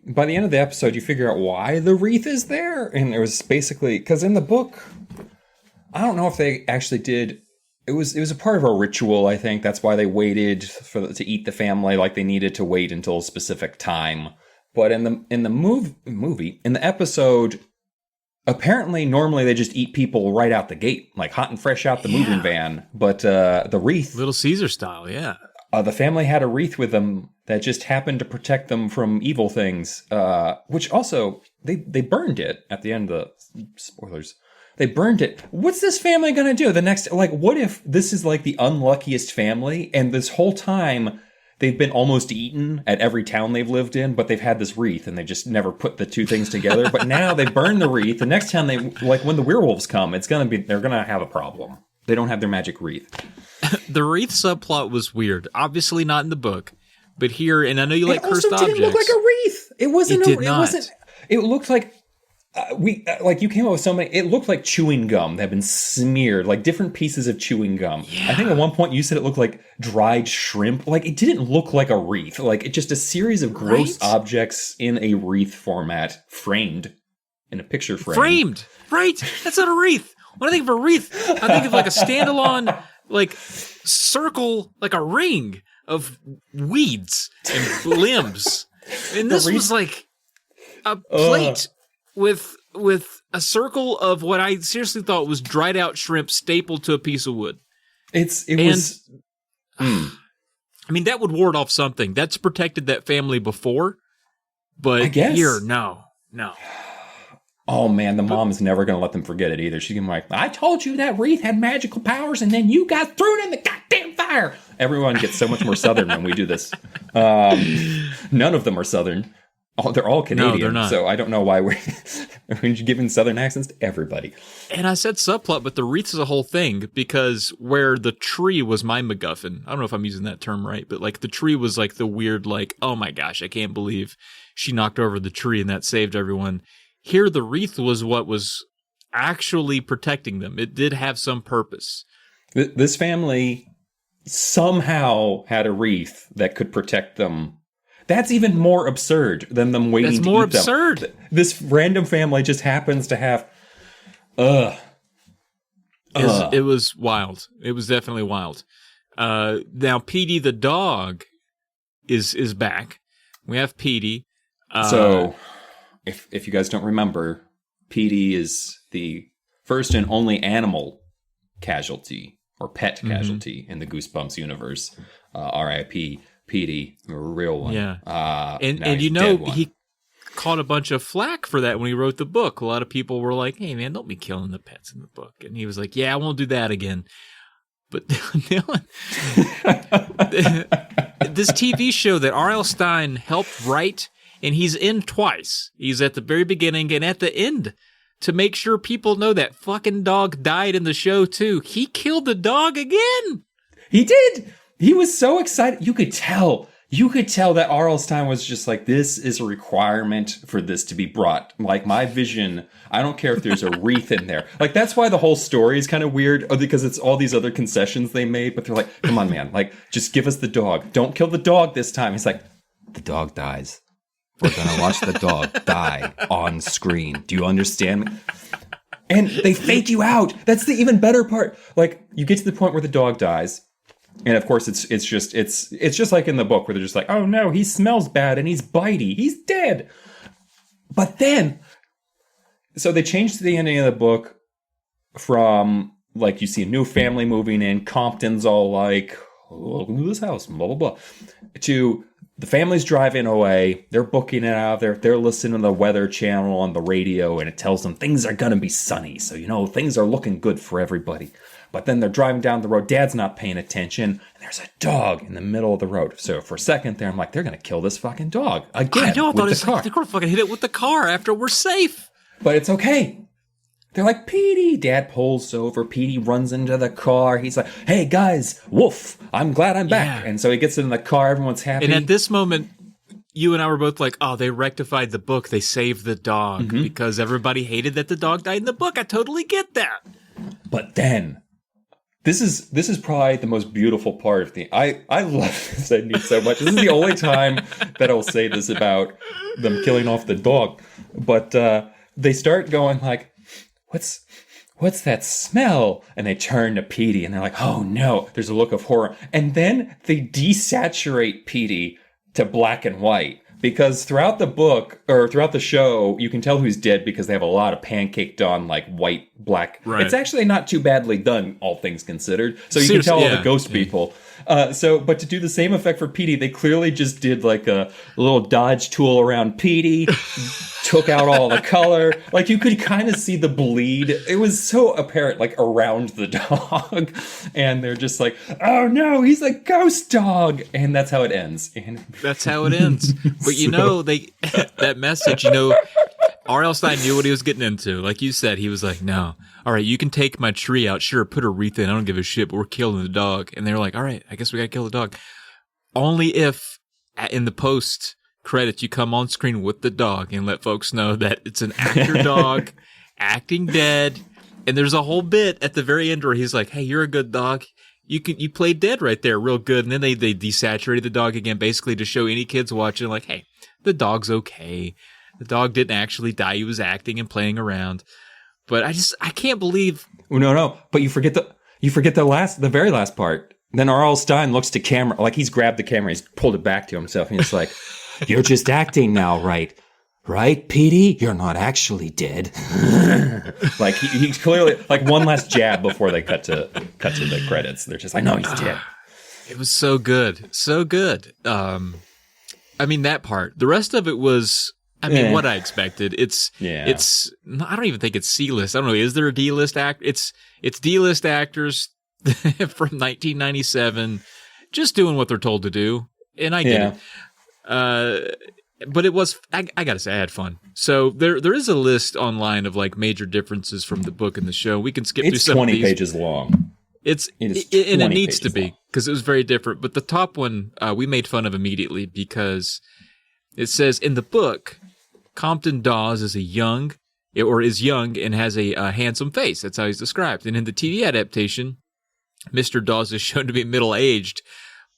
by the end of the episode, you figure out why the wreath is there. And it was basically because in the book, I don't know if they actually did. It was a part of a ritual, I think. That's why they waited to eat the family, like they needed to wait until a specific time. But in the episode, apparently normally they just eat people right out the gate, like hot and fresh out the moving van. But the wreath, Little Caesar style, yeah. The family had a wreath with them that just happened to protect them from evil things. Which also they burned it at the end of the spoilers. They burned it. What's this family going to do? The next, what if this is like the unluckiest family and this whole time they've been almost eaten at every town they've lived in, but they've had this wreath and they just never put the two things together. But now they burned the wreath. The next time when the werewolves come, they're going to have a problem. They don't have their magic wreath. The wreath subplot was weird. Obviously not in the book, but here, and I know you like cursed objects. It also didn't look like a wreath. It wasn't. It looked like. You came up with so many. It looked like chewing gum that had been smeared, like different pieces of chewing gum. Yeah. I think at one point you said it looked like dried shrimp. Like it didn't look like a wreath. Like it just a series of gross objects in a wreath format, framed in a picture frame. Framed, right? That's not a wreath. When I think of a wreath, I think of like a standalone, like circle, like a ring of weeds and limbs. And this was like a plate. With a circle of what I seriously thought was dried out shrimp stapled to a piece of wood. I mean, that would ward off something. That's protected that family before, but here, no. Oh man, the mom is never going to let them forget it either. She's going to be like, I told you that wreath had magical powers and then you got thrown in the goddamn fire. Everyone gets so much more Southern when we do this. None of them are Southern. Oh, they're all Canadian, no, they're not. So I don't know why we're giving Southern accents to everybody. And I said subplot, but the wreath is a whole thing because where the tree was my MacGuffin, I don't know if I'm using that term right, but like the tree was like the weird, like, oh my gosh, I can't believe she knocked over the tree and that saved everyone. Here, the wreath was what was actually protecting them. It did have some purpose. This family somehow had a wreath that could protect them. That's even more absurd than them waiting to eat them. That's more absurd. This random family just happens to have... It was wild. It was definitely wild. Now, Petey the dog is back. We have Petey. So, if you guys don't remember, Petey is the first and only animal casualty or pet casualty in the Goosebumps universe. R.I.P. Petey, a real one. Yeah. And he's you know, dead one. he caught a bunch of flack for that when he wrote the book. A lot of people were like, hey, man, don't be killing the pets in the book. And he was like, yeah, I won't do that again. But Dylan, this TV show that R.L. Stine helped write, and he's in twice. He's at the very beginning and at the end to make sure people know that fucking dog died in the show, too. He killed the dog again. He did. He was so excited. You could tell that R.L. Stine was just like, this is a requirement for this to be brought. Like, my vision, I don't care if there's a wreath in there. Like, that's why the whole story is kind of weird, because it's all these other concessions they made. But they're like, come on, man. Like, just give us the dog. Don't kill the dog this time. He's like, the dog dies. We're going to watch the dog die on screen. Do you understand? And they fake you out. That's the even better part. Like, you get to the point where the dog dies. And of course, it's just like in the book where they're just like, oh no, he smells bad and he's bitey. He's dead. But then, so they changed the ending of the book from, like, you see a new family moving in, Compton's all like, oh, welcome to this house, blah, blah, blah, to the family's driving away. They're booking it out there. They're listening to the Weather Channel on the radio, and it tells them things are going to be sunny. So, things are looking good for everybody. But then they're driving down the road. Dad's not paying attention. And there's a dog in the middle of the road. So for a second there, I'm like, they're going to kill this fucking dog again. I know. I thought with the car. they're going to fucking hit it with the car after we're safe. But it's okay. They're like, Petey. Dad pulls over. Petey runs into the car. He's like, hey, guys, woof. I'm glad I'm back. Yeah. And so he gets in the car. Everyone's happy. And at this moment, you and I were both like, oh, they rectified the book. They saved the dog because everybody hated that the dog died in the book. I totally get that. But then... This is probably the most beautiful part of the... I love this ending so much. This is the only time that I'll say this about them killing off the dog. But they start going like, what's that smell? And they turn to Petey and they're like, oh no. There's a look of horror. And then they desaturate Petey to black and white. Because throughout the book, or throughout the show, you can tell who's dead because they have a lot of pancaked on, like, white, black. Right. It's actually not too badly done, all things considered. So you can tell all the ghost people. But to do the same effect for Petey, they clearly just did, like, a little dodge tool around Petey, took out all the color. Like, you could kind of see the bleed. It was so apparent, like, around the dog. And they're just like, oh no, he's a ghost dog. And that's how it ends. And that's how it ends. But that message, R.L. Stine knew what he was getting into. Like you said, he was like, no, all right, you can take my tree out. Sure, put a wreath in. I don't give a shit, but we're killing the dog. And they were like, all right, I guess we got to kill the dog. Only if in the post credits you come on screen with the dog and let folks know that it's an actor dog acting dead. And there's a whole bit at the very end where he's like, hey, you're a good dog. You played dead right there real good. And then they desaturated the dog again, basically to show any kids watching, like, hey, the dog's okay. The dog didn't actually die. He was acting and playing around. But I can't believe. No. But you forget the very last part. Then R.L. Stine looks to camera, like he's grabbed the camera, he's pulled it back to himself, and he's like, you're just acting now, right? Right, Petey? You're not actually dead. Like he's clearly like one last jab before they cut to the credits. They're just like, no, he's dead. It was so good. So good. I mean, that part. The rest of it was, what I expected. It's I don't even think it's C-list. I don't know. Is there a D-list act? It's D-list actors from 1997 just doing what they're told to do. And I get it. But it was, I gotta say, I had fun. So there is a list online of like major differences from the book and the show. We can skip through some of these. It's 20 pages long. And it needs to be because it was very different. But the top one we made fun of immediately because it says in the book, Compton Dawes is young and has a handsome face. That's how he's described. And in the TV adaptation, Mr. Dawes is shown to be middle-aged,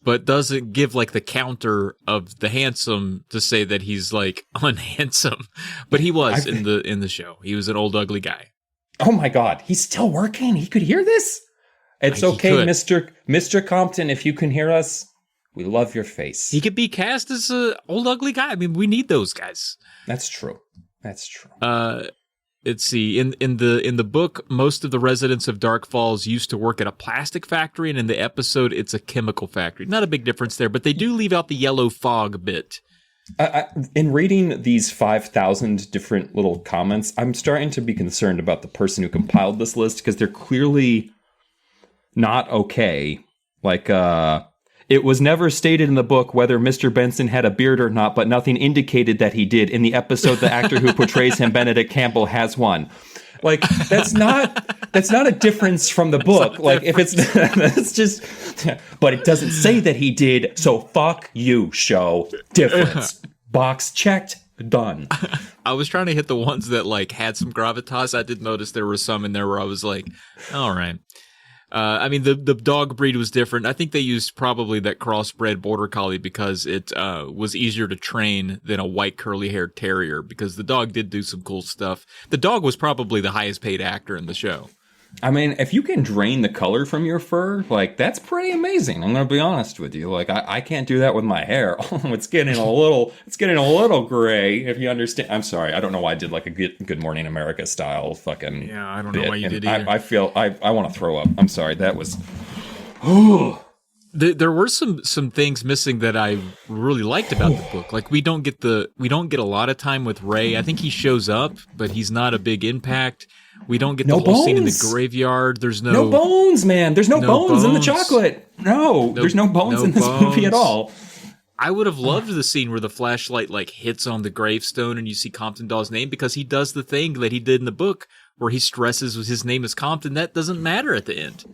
but doesn't give like the counter of the handsome to say that he's like unhandsome. But he was in the show. He was an old ugly guy. Oh my God, he's still working. He could hear this. It's okay, Mr. Compton, if you can hear us. We love your face. He could be cast as a old ugly guy. I mean, we need those guys. That's true. That's true. Let's see. In the book, most of the residents of Dark Falls used to work at a plastic factory, and in the episode, it's a chemical factory. Not a big difference there, but they do leave out the yellow fog bit. In reading these 5,000 different little comments, I'm starting to be concerned about the person who compiled this list, because they're clearly not okay. Like, it was never stated in the book whether Mr. Benson had a beard or not, but nothing indicated that he did. In the episode, the actor who portrays him, Benedict Campbell, has one. Like, that's not a difference from the book. Like, if it's just, but it doesn't say that he did. So fuck you, show. Difference. Box checked. Done. I was trying to hit the ones that like had some gravitas. I did notice there were some in there where I was like, all right. I mean, the dog breed was different. I think they used probably that crossbred border collie because it was easier to train than a white curly-haired terrier, because the dog did do some cool stuff. The dog was probably the highest paid actor in the show. I mean, if you can drain the color from your fur, like, that's pretty amazing. I'm going to be honest with you. Like, I can't do that with my hair. It's getting a little gray, if you understand. I'm sorry. I don't know why I did like a Good Morning America style fucking Yeah, I don't bit. know why you And did either. I feel I want to throw up. I'm sorry. That was... There were some things missing that I really liked about the book. Like, we don't get a lot of time with Ray. I think he shows up, but he's not a big impact. We don't get the whole scene in the graveyard. There's no bones, man. There's no bones in the bones. chocolate. No, there's no bones in this movie at all. I would have loved the scene where the flashlight like hits on the gravestone and you see Compton Dawes' name, because he does the thing that he did in the book where he stresses his name is Compton. That doesn't matter at the end.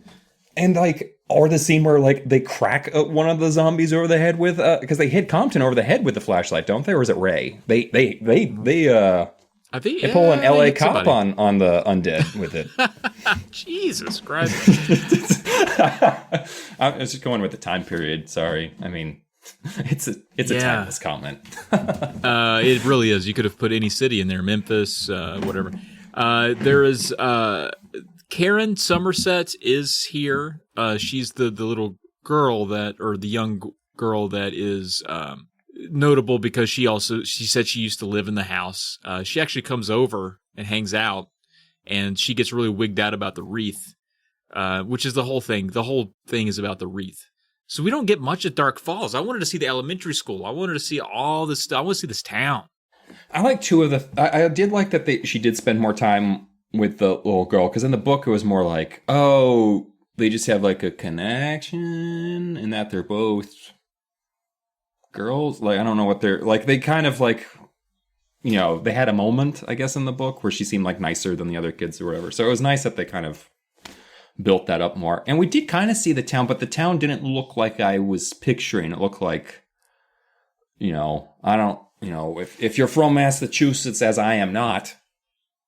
And like, or the scene where like they crack one of the zombies over the head with, because they hit Compton over the head with the flashlight, don't they? Or is it Ray? I think They pull an LA cop on the undead with it. Jesus Christ. I was just going with the time period. Sorry. I mean, it's a timeless comment. It really is. You could have put any city in there, Memphis, whatever. There is Karen Somerset is here. She's the little girl the young girl that is notable because she said she used to live in the house. She actually comes over and hangs out, and she gets really wigged out about the wreath, which is the whole thing. The whole thing is about the wreath. So we don't get much at Dark Falls. I wanted to see the elementary school. I wanted to see all this stuff. I want to see this town. I like two of the... I did like that she did spend more time with the little girl, because in the book it was more like, oh, they just have like a connection, and that they're both girls. Like, I don't know what they're... Like, they kind of like... You know, they had a moment, I guess, in the book where she seemed like nicer than the other kids or whatever. So it was nice that they kind of built that up more. And we did kind of see the town, but the town didn't look like I was picturing. It looked like, you know, I don't... You know, if you're from Massachusetts, as I am not,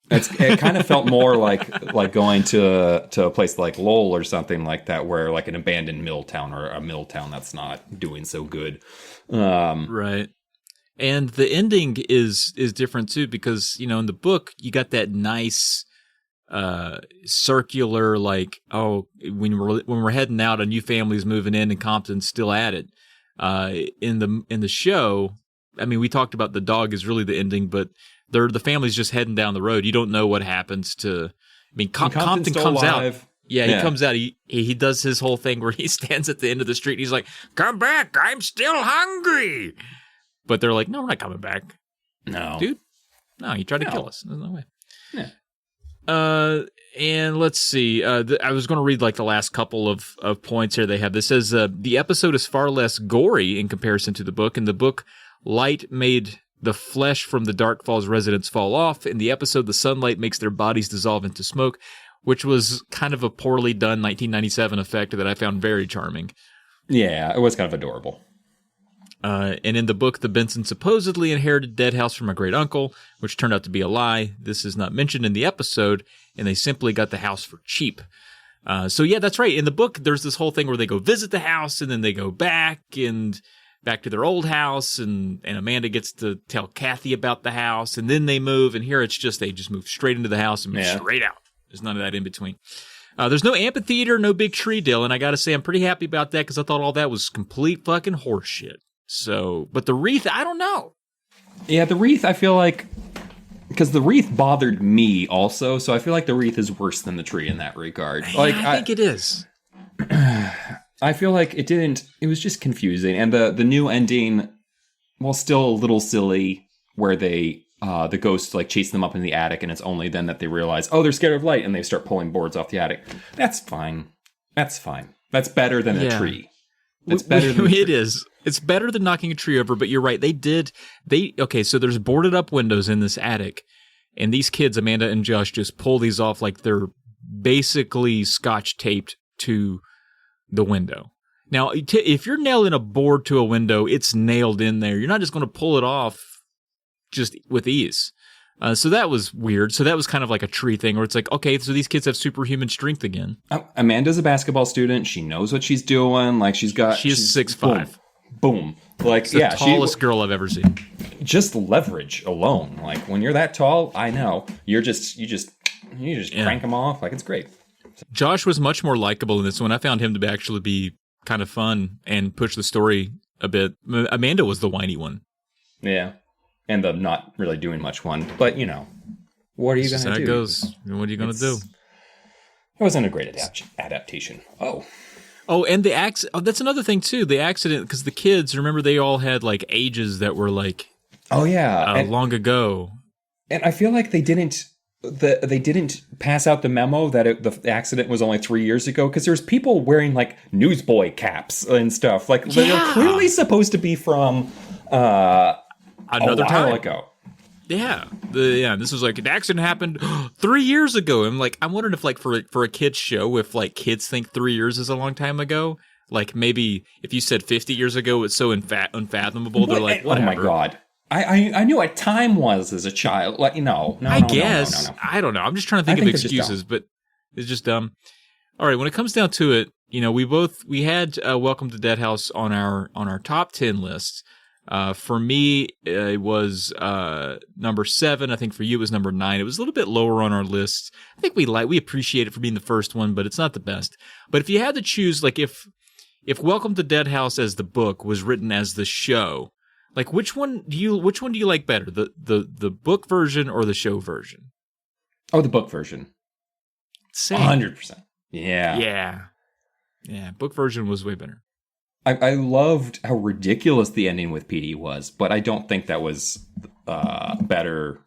it kind of felt more like going to a place like Lowell or something like that, where like an abandoned mill town or a mill town that's not doing so good. Right. And the ending is different too, because, you know, in the book you got that nice circular, like, oh, when we're heading out, a new family's moving in and Compton's still at it. In the show, I mean, we talked about the dog is really the ending, but the family's just heading down the road. You don't know what happens to... I mean, Compton comes out. Yeah, he comes out. He does his whole thing where he stands at the end of the street and he's like, "Come back, I'm still hungry." But they're like, "No, we're not coming back." No. Dude. No, he tried to kill us. There's no way. Yeah. And let's see. I was going to read like the last couple of points here they have. This says, the episode is far less gory in comparison to the book. In the book, light made the flesh from the Dark Falls residents fall off. In the episode, the sunlight makes their bodies dissolve into smoke, which was kind of a poorly done 1997 effect that I found very charming. Yeah, it was kind of adorable. And in the book, the Benson supposedly inherited Dead House from a great uncle, which turned out to be a lie. This is not mentioned in the episode, and they simply got the house for cheap. So yeah, that's right. In the book, there's this whole thing where they go visit the house, and then they go back to their old house, and Amanda gets to tell Kathy about the house, and then they move, and here it's just, they just move straight into the house and move straight out. There's none of that in between. There's no amphitheater, no big tree, Dylan. I got to say, I'm pretty happy about that because I thought all that was complete fucking horseshit. So, but the wreath, I don't know. Yeah, the wreath, I feel like, because the wreath bothered me also, so I feel like the wreath is worse than the tree in that regard. Yeah, Like, I think it is. I feel like it was just confusing. And the new ending, well, still a little silly, where they, the ghost like chase them up in the attic, and it's only then that they realize, oh, they're scared of light, and they start pulling boards off the attic. That's fine. That's fine. That's better than a tree. It's better than a tree. It is. It's better than knocking a tree over, but you're right. Okay, so there's boarded up windows in this attic, and these kids, Amanda and Josh, just pull these off like they're basically scotch taped to the window. Now, if you're nailing a board to a window, it's nailed in there. You're not just going to pull it off just with ease. So that was weird. So that was kind of like a tree thing where it's like, okay, so these kids have superhuman strength again. Amanda's a basketball student. She knows what she's doing. Like she's 6'5". Boom. Like, It's the tallest girl I've ever seen. Just leverage alone. Like when you're that tall, I know you just crank them off. Like it's great. Josh was much more likable in this one. I found him to actually be kind of fun and push the story a bit. Amanda was the whiny one. Yeah. And the not really doing much one. But, what are you going to do? That's how it goes. What are you going to do? It wasn't a great adaptation. Oh, and the accident. Oh, that's another thing, too. The accident, because the kids, remember, they all had, like, ages that were, like, long ago. And I feel like they didn't pass out the memo that the accident was only 3 years ago, because there's people wearing, like, newsboy caps and stuff. Like, they're clearly supposed to be from Another a while time ago. Yeah. This was like, an accident happened 3 years ago. I'm like, I'm wondering if, like, for a kid's show, if, like, kids think 3 years is a long time ago. Like, maybe if you said 50 years ago, it's so unfathomable. They're like, whatever. Oh, my God. I knew what time was as a child. Like, no. I guess. No. I don't know. I'm just trying to think of excuses, but it's just dumb. All right. When it comes down to it, we had Welcome to Dead House on our top 10 lists. For me, it was number 7. I think for you it was number 9. It was a little bit lower on our list. I think we appreciate it for being the first one, but it's not the best. But if you had to choose, like if Welcome to Dead House as the book was written as the show, like which one do you like better, the book version or the show version? Oh, the book version. Same. 100%. Yeah. Yeah. Book version was way better. I loved how ridiculous the ending with Petey was, but I don't think that was better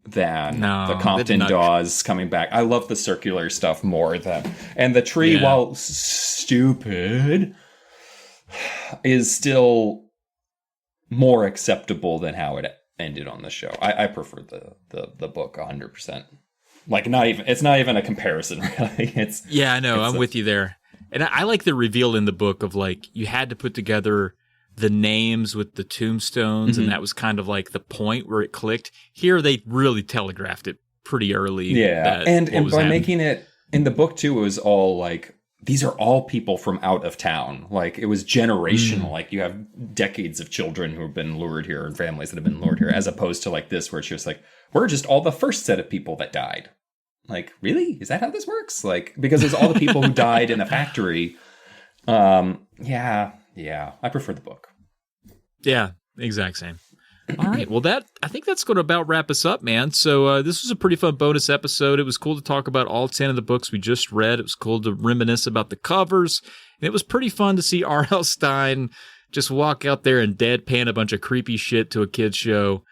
than the Compton Dawes coming back. I love the circular stuff more than... And the tree, while stupid, is still more acceptable than how it ended on the show. I prefer the book 100%. Like, it's not even a comparison, really. I know. I'm with you there. And I like the reveal in the book of, like, you had to put together the names with the tombstones, and that was kind of like the point where it clicked. Here, they really telegraphed it pretty early. Yeah, and by making it, in the book, too, it was all, like, these are all people from out of town. Like, it was generational. Like, you have decades of children who have been lured here, and families that have been lured here, as opposed to, like, this, where it's just like, we're just all the first set of people that died. Like, really? Is that how this works? Like, because there's all the people who died in the factory. Yeah. I prefer the book. Yeah, exact same. All right. Well, I think that's going to about wrap us up, man. So this was a pretty fun bonus episode. It was cool to talk about all 10 of the books we just read. It was cool to reminisce about the covers. And it was pretty fun to see R.L. Stine just walk out there and deadpan a bunch of creepy shit to a kid's show.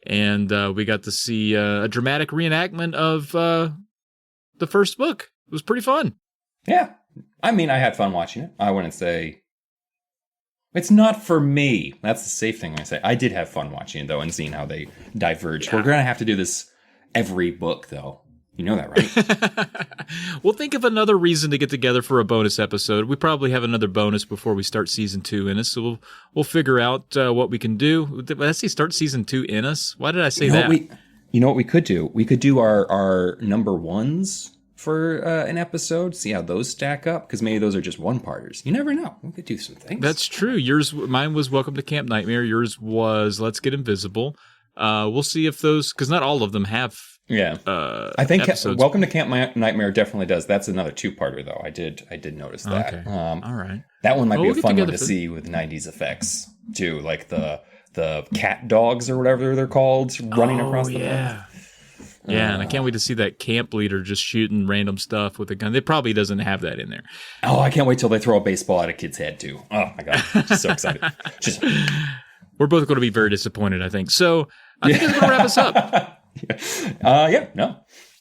And we got to see a dramatic reenactment of the first book. It was pretty fun. Yeah. I mean, I had fun watching it. I wouldn't say... It's not for me. That's the safe thing I say. I did have fun watching it, though, and seeing how they diverge. Yeah. We're going to have to do this every book, though. You know that, right? We'll think of another reason to get together for a bonus episode. We probably have another bonus before we start season 2 in us, so we'll figure out what we can do. Did I say start season 2 in us? Why did I say that? You know what we could do? We could do our number ones for an episode, see how those stack up, because maybe those are just one-parters. You never know. We could do some things. That's true. Mine was Welcome to Camp Nightmare. Yours was Let's Get Invisible. We'll see if those, because not all of them have Yeah. I think episodes. Welcome to Camp Nightmare definitely does. That's another two-parter, though. I did notice that. Okay. All right. That one might be we'll a get fun one together to for- see with 90s effects, too. Like the cat dogs or whatever they're called running across the yeah. Yeah, and I can't wait to see that camp leader just shooting random stuff with a gun. It probably doesn't have that in there. Oh, I can't wait till they throw a baseball at a kid's head, too. Oh, my God. Just so excited. Just... We're both going to be very disappointed, I think. So I think it's going to wrap us up. Yeah, no.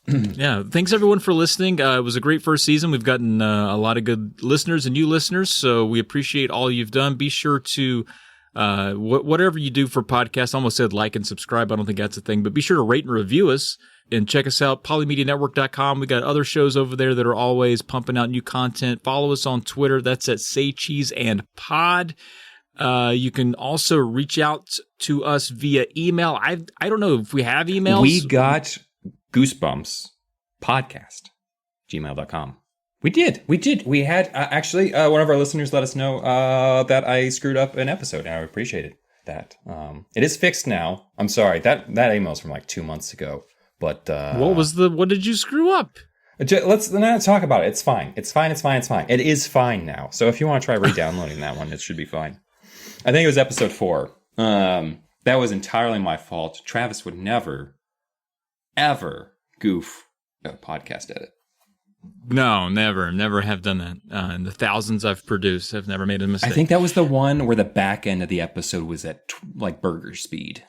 Yeah, thanks everyone for listening. It was a great first season. We've gotten a lot of good listeners and new listeners, so we appreciate all you've done. Be sure to, whatever you do for podcasts, I almost said like and subscribe. I don't think that's a thing, but be sure to rate and review us. And check us out, polymedianetwork.com. We got other shows over there that are always pumping out new content. Follow us on Twitter. That's at Say Cheese and Pod. You can also reach out to us via email. I don't know if we have emails. We got Goosebumps podcast, gmail.com. We did. We had, actually, one of our listeners let us know that I screwed up an episode, and I appreciated that. It is fixed now. I'm sorry. That email's from like 2 months ago. But what did you screw up? Let's not talk about it. It's fine. It's fine. It is fine now. So if you want to try re-downloading that one, it should be fine. I think it was episode 4. That was entirely my fault. Travis would never, ever goof a podcast edit. No, never have done that. In the thousands I've produced, I've never made a mistake. I think that was the one where the back end of the episode was at like burger speed.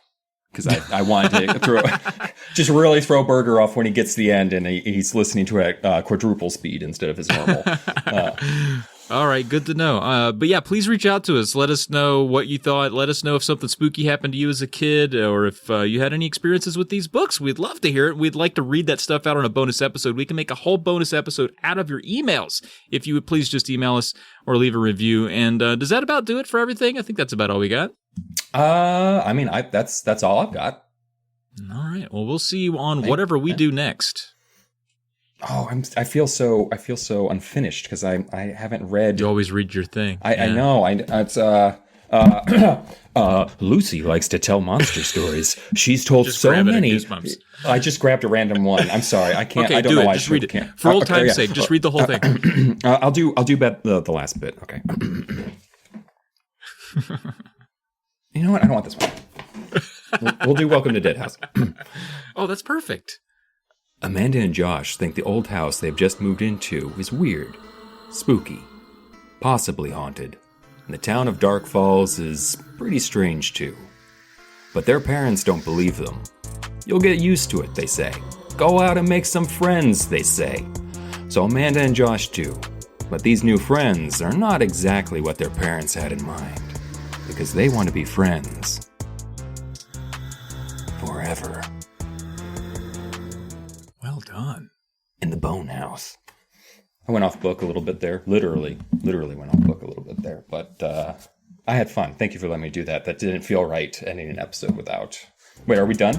Because I wanted to just really throw Burger off when he gets to the end and he's listening to it at quadruple speed instead of his normal. All right, good to know. But yeah, please reach out to us. Let us know what you thought. Let us know if something spooky happened to you as a kid or if you had any experiences with these books. We'd love to hear it. We'd like to read that stuff out on a bonus episode. We can make a whole bonus episode out of your emails. If you would please just email us or leave a review. And does that about do it for everything? I think that's about all we got. I mean, that's all I've got. All right. Well, we'll see you on whatever we do next. Oh, I feel so unfinished because I haven't read. You always read your thing. I know. It's Lucy likes to tell monster stories. She's told Just so grab it at many. Goosebumps. I just grabbed a random one. I'm sorry. I can't. Okay, I don't do know it. why Just I read it. can't. For old Okay, time's yeah. sake, just read the whole thing. I'll do the last bit. Okay. You know what? I don't want this one. We'll do Welcome to Dead House. Oh, that's perfect. Amanda and Josh think the old house they've just moved into is weird, spooky, possibly haunted, and the town of Dark Falls is pretty strange too. But their parents don't believe them. You'll get used to it, they say. Go out and make some friends, they say. So Amanda and Josh do. But these new friends are not exactly what their parents had in mind, because they want to be friends. Forever. Well done. In the Bone House. I went off book a little bit there. Literally went off book a little bit there. But I had fun. Thank you for letting me do that. That didn't feel right ending an episode without. Wait, are we done?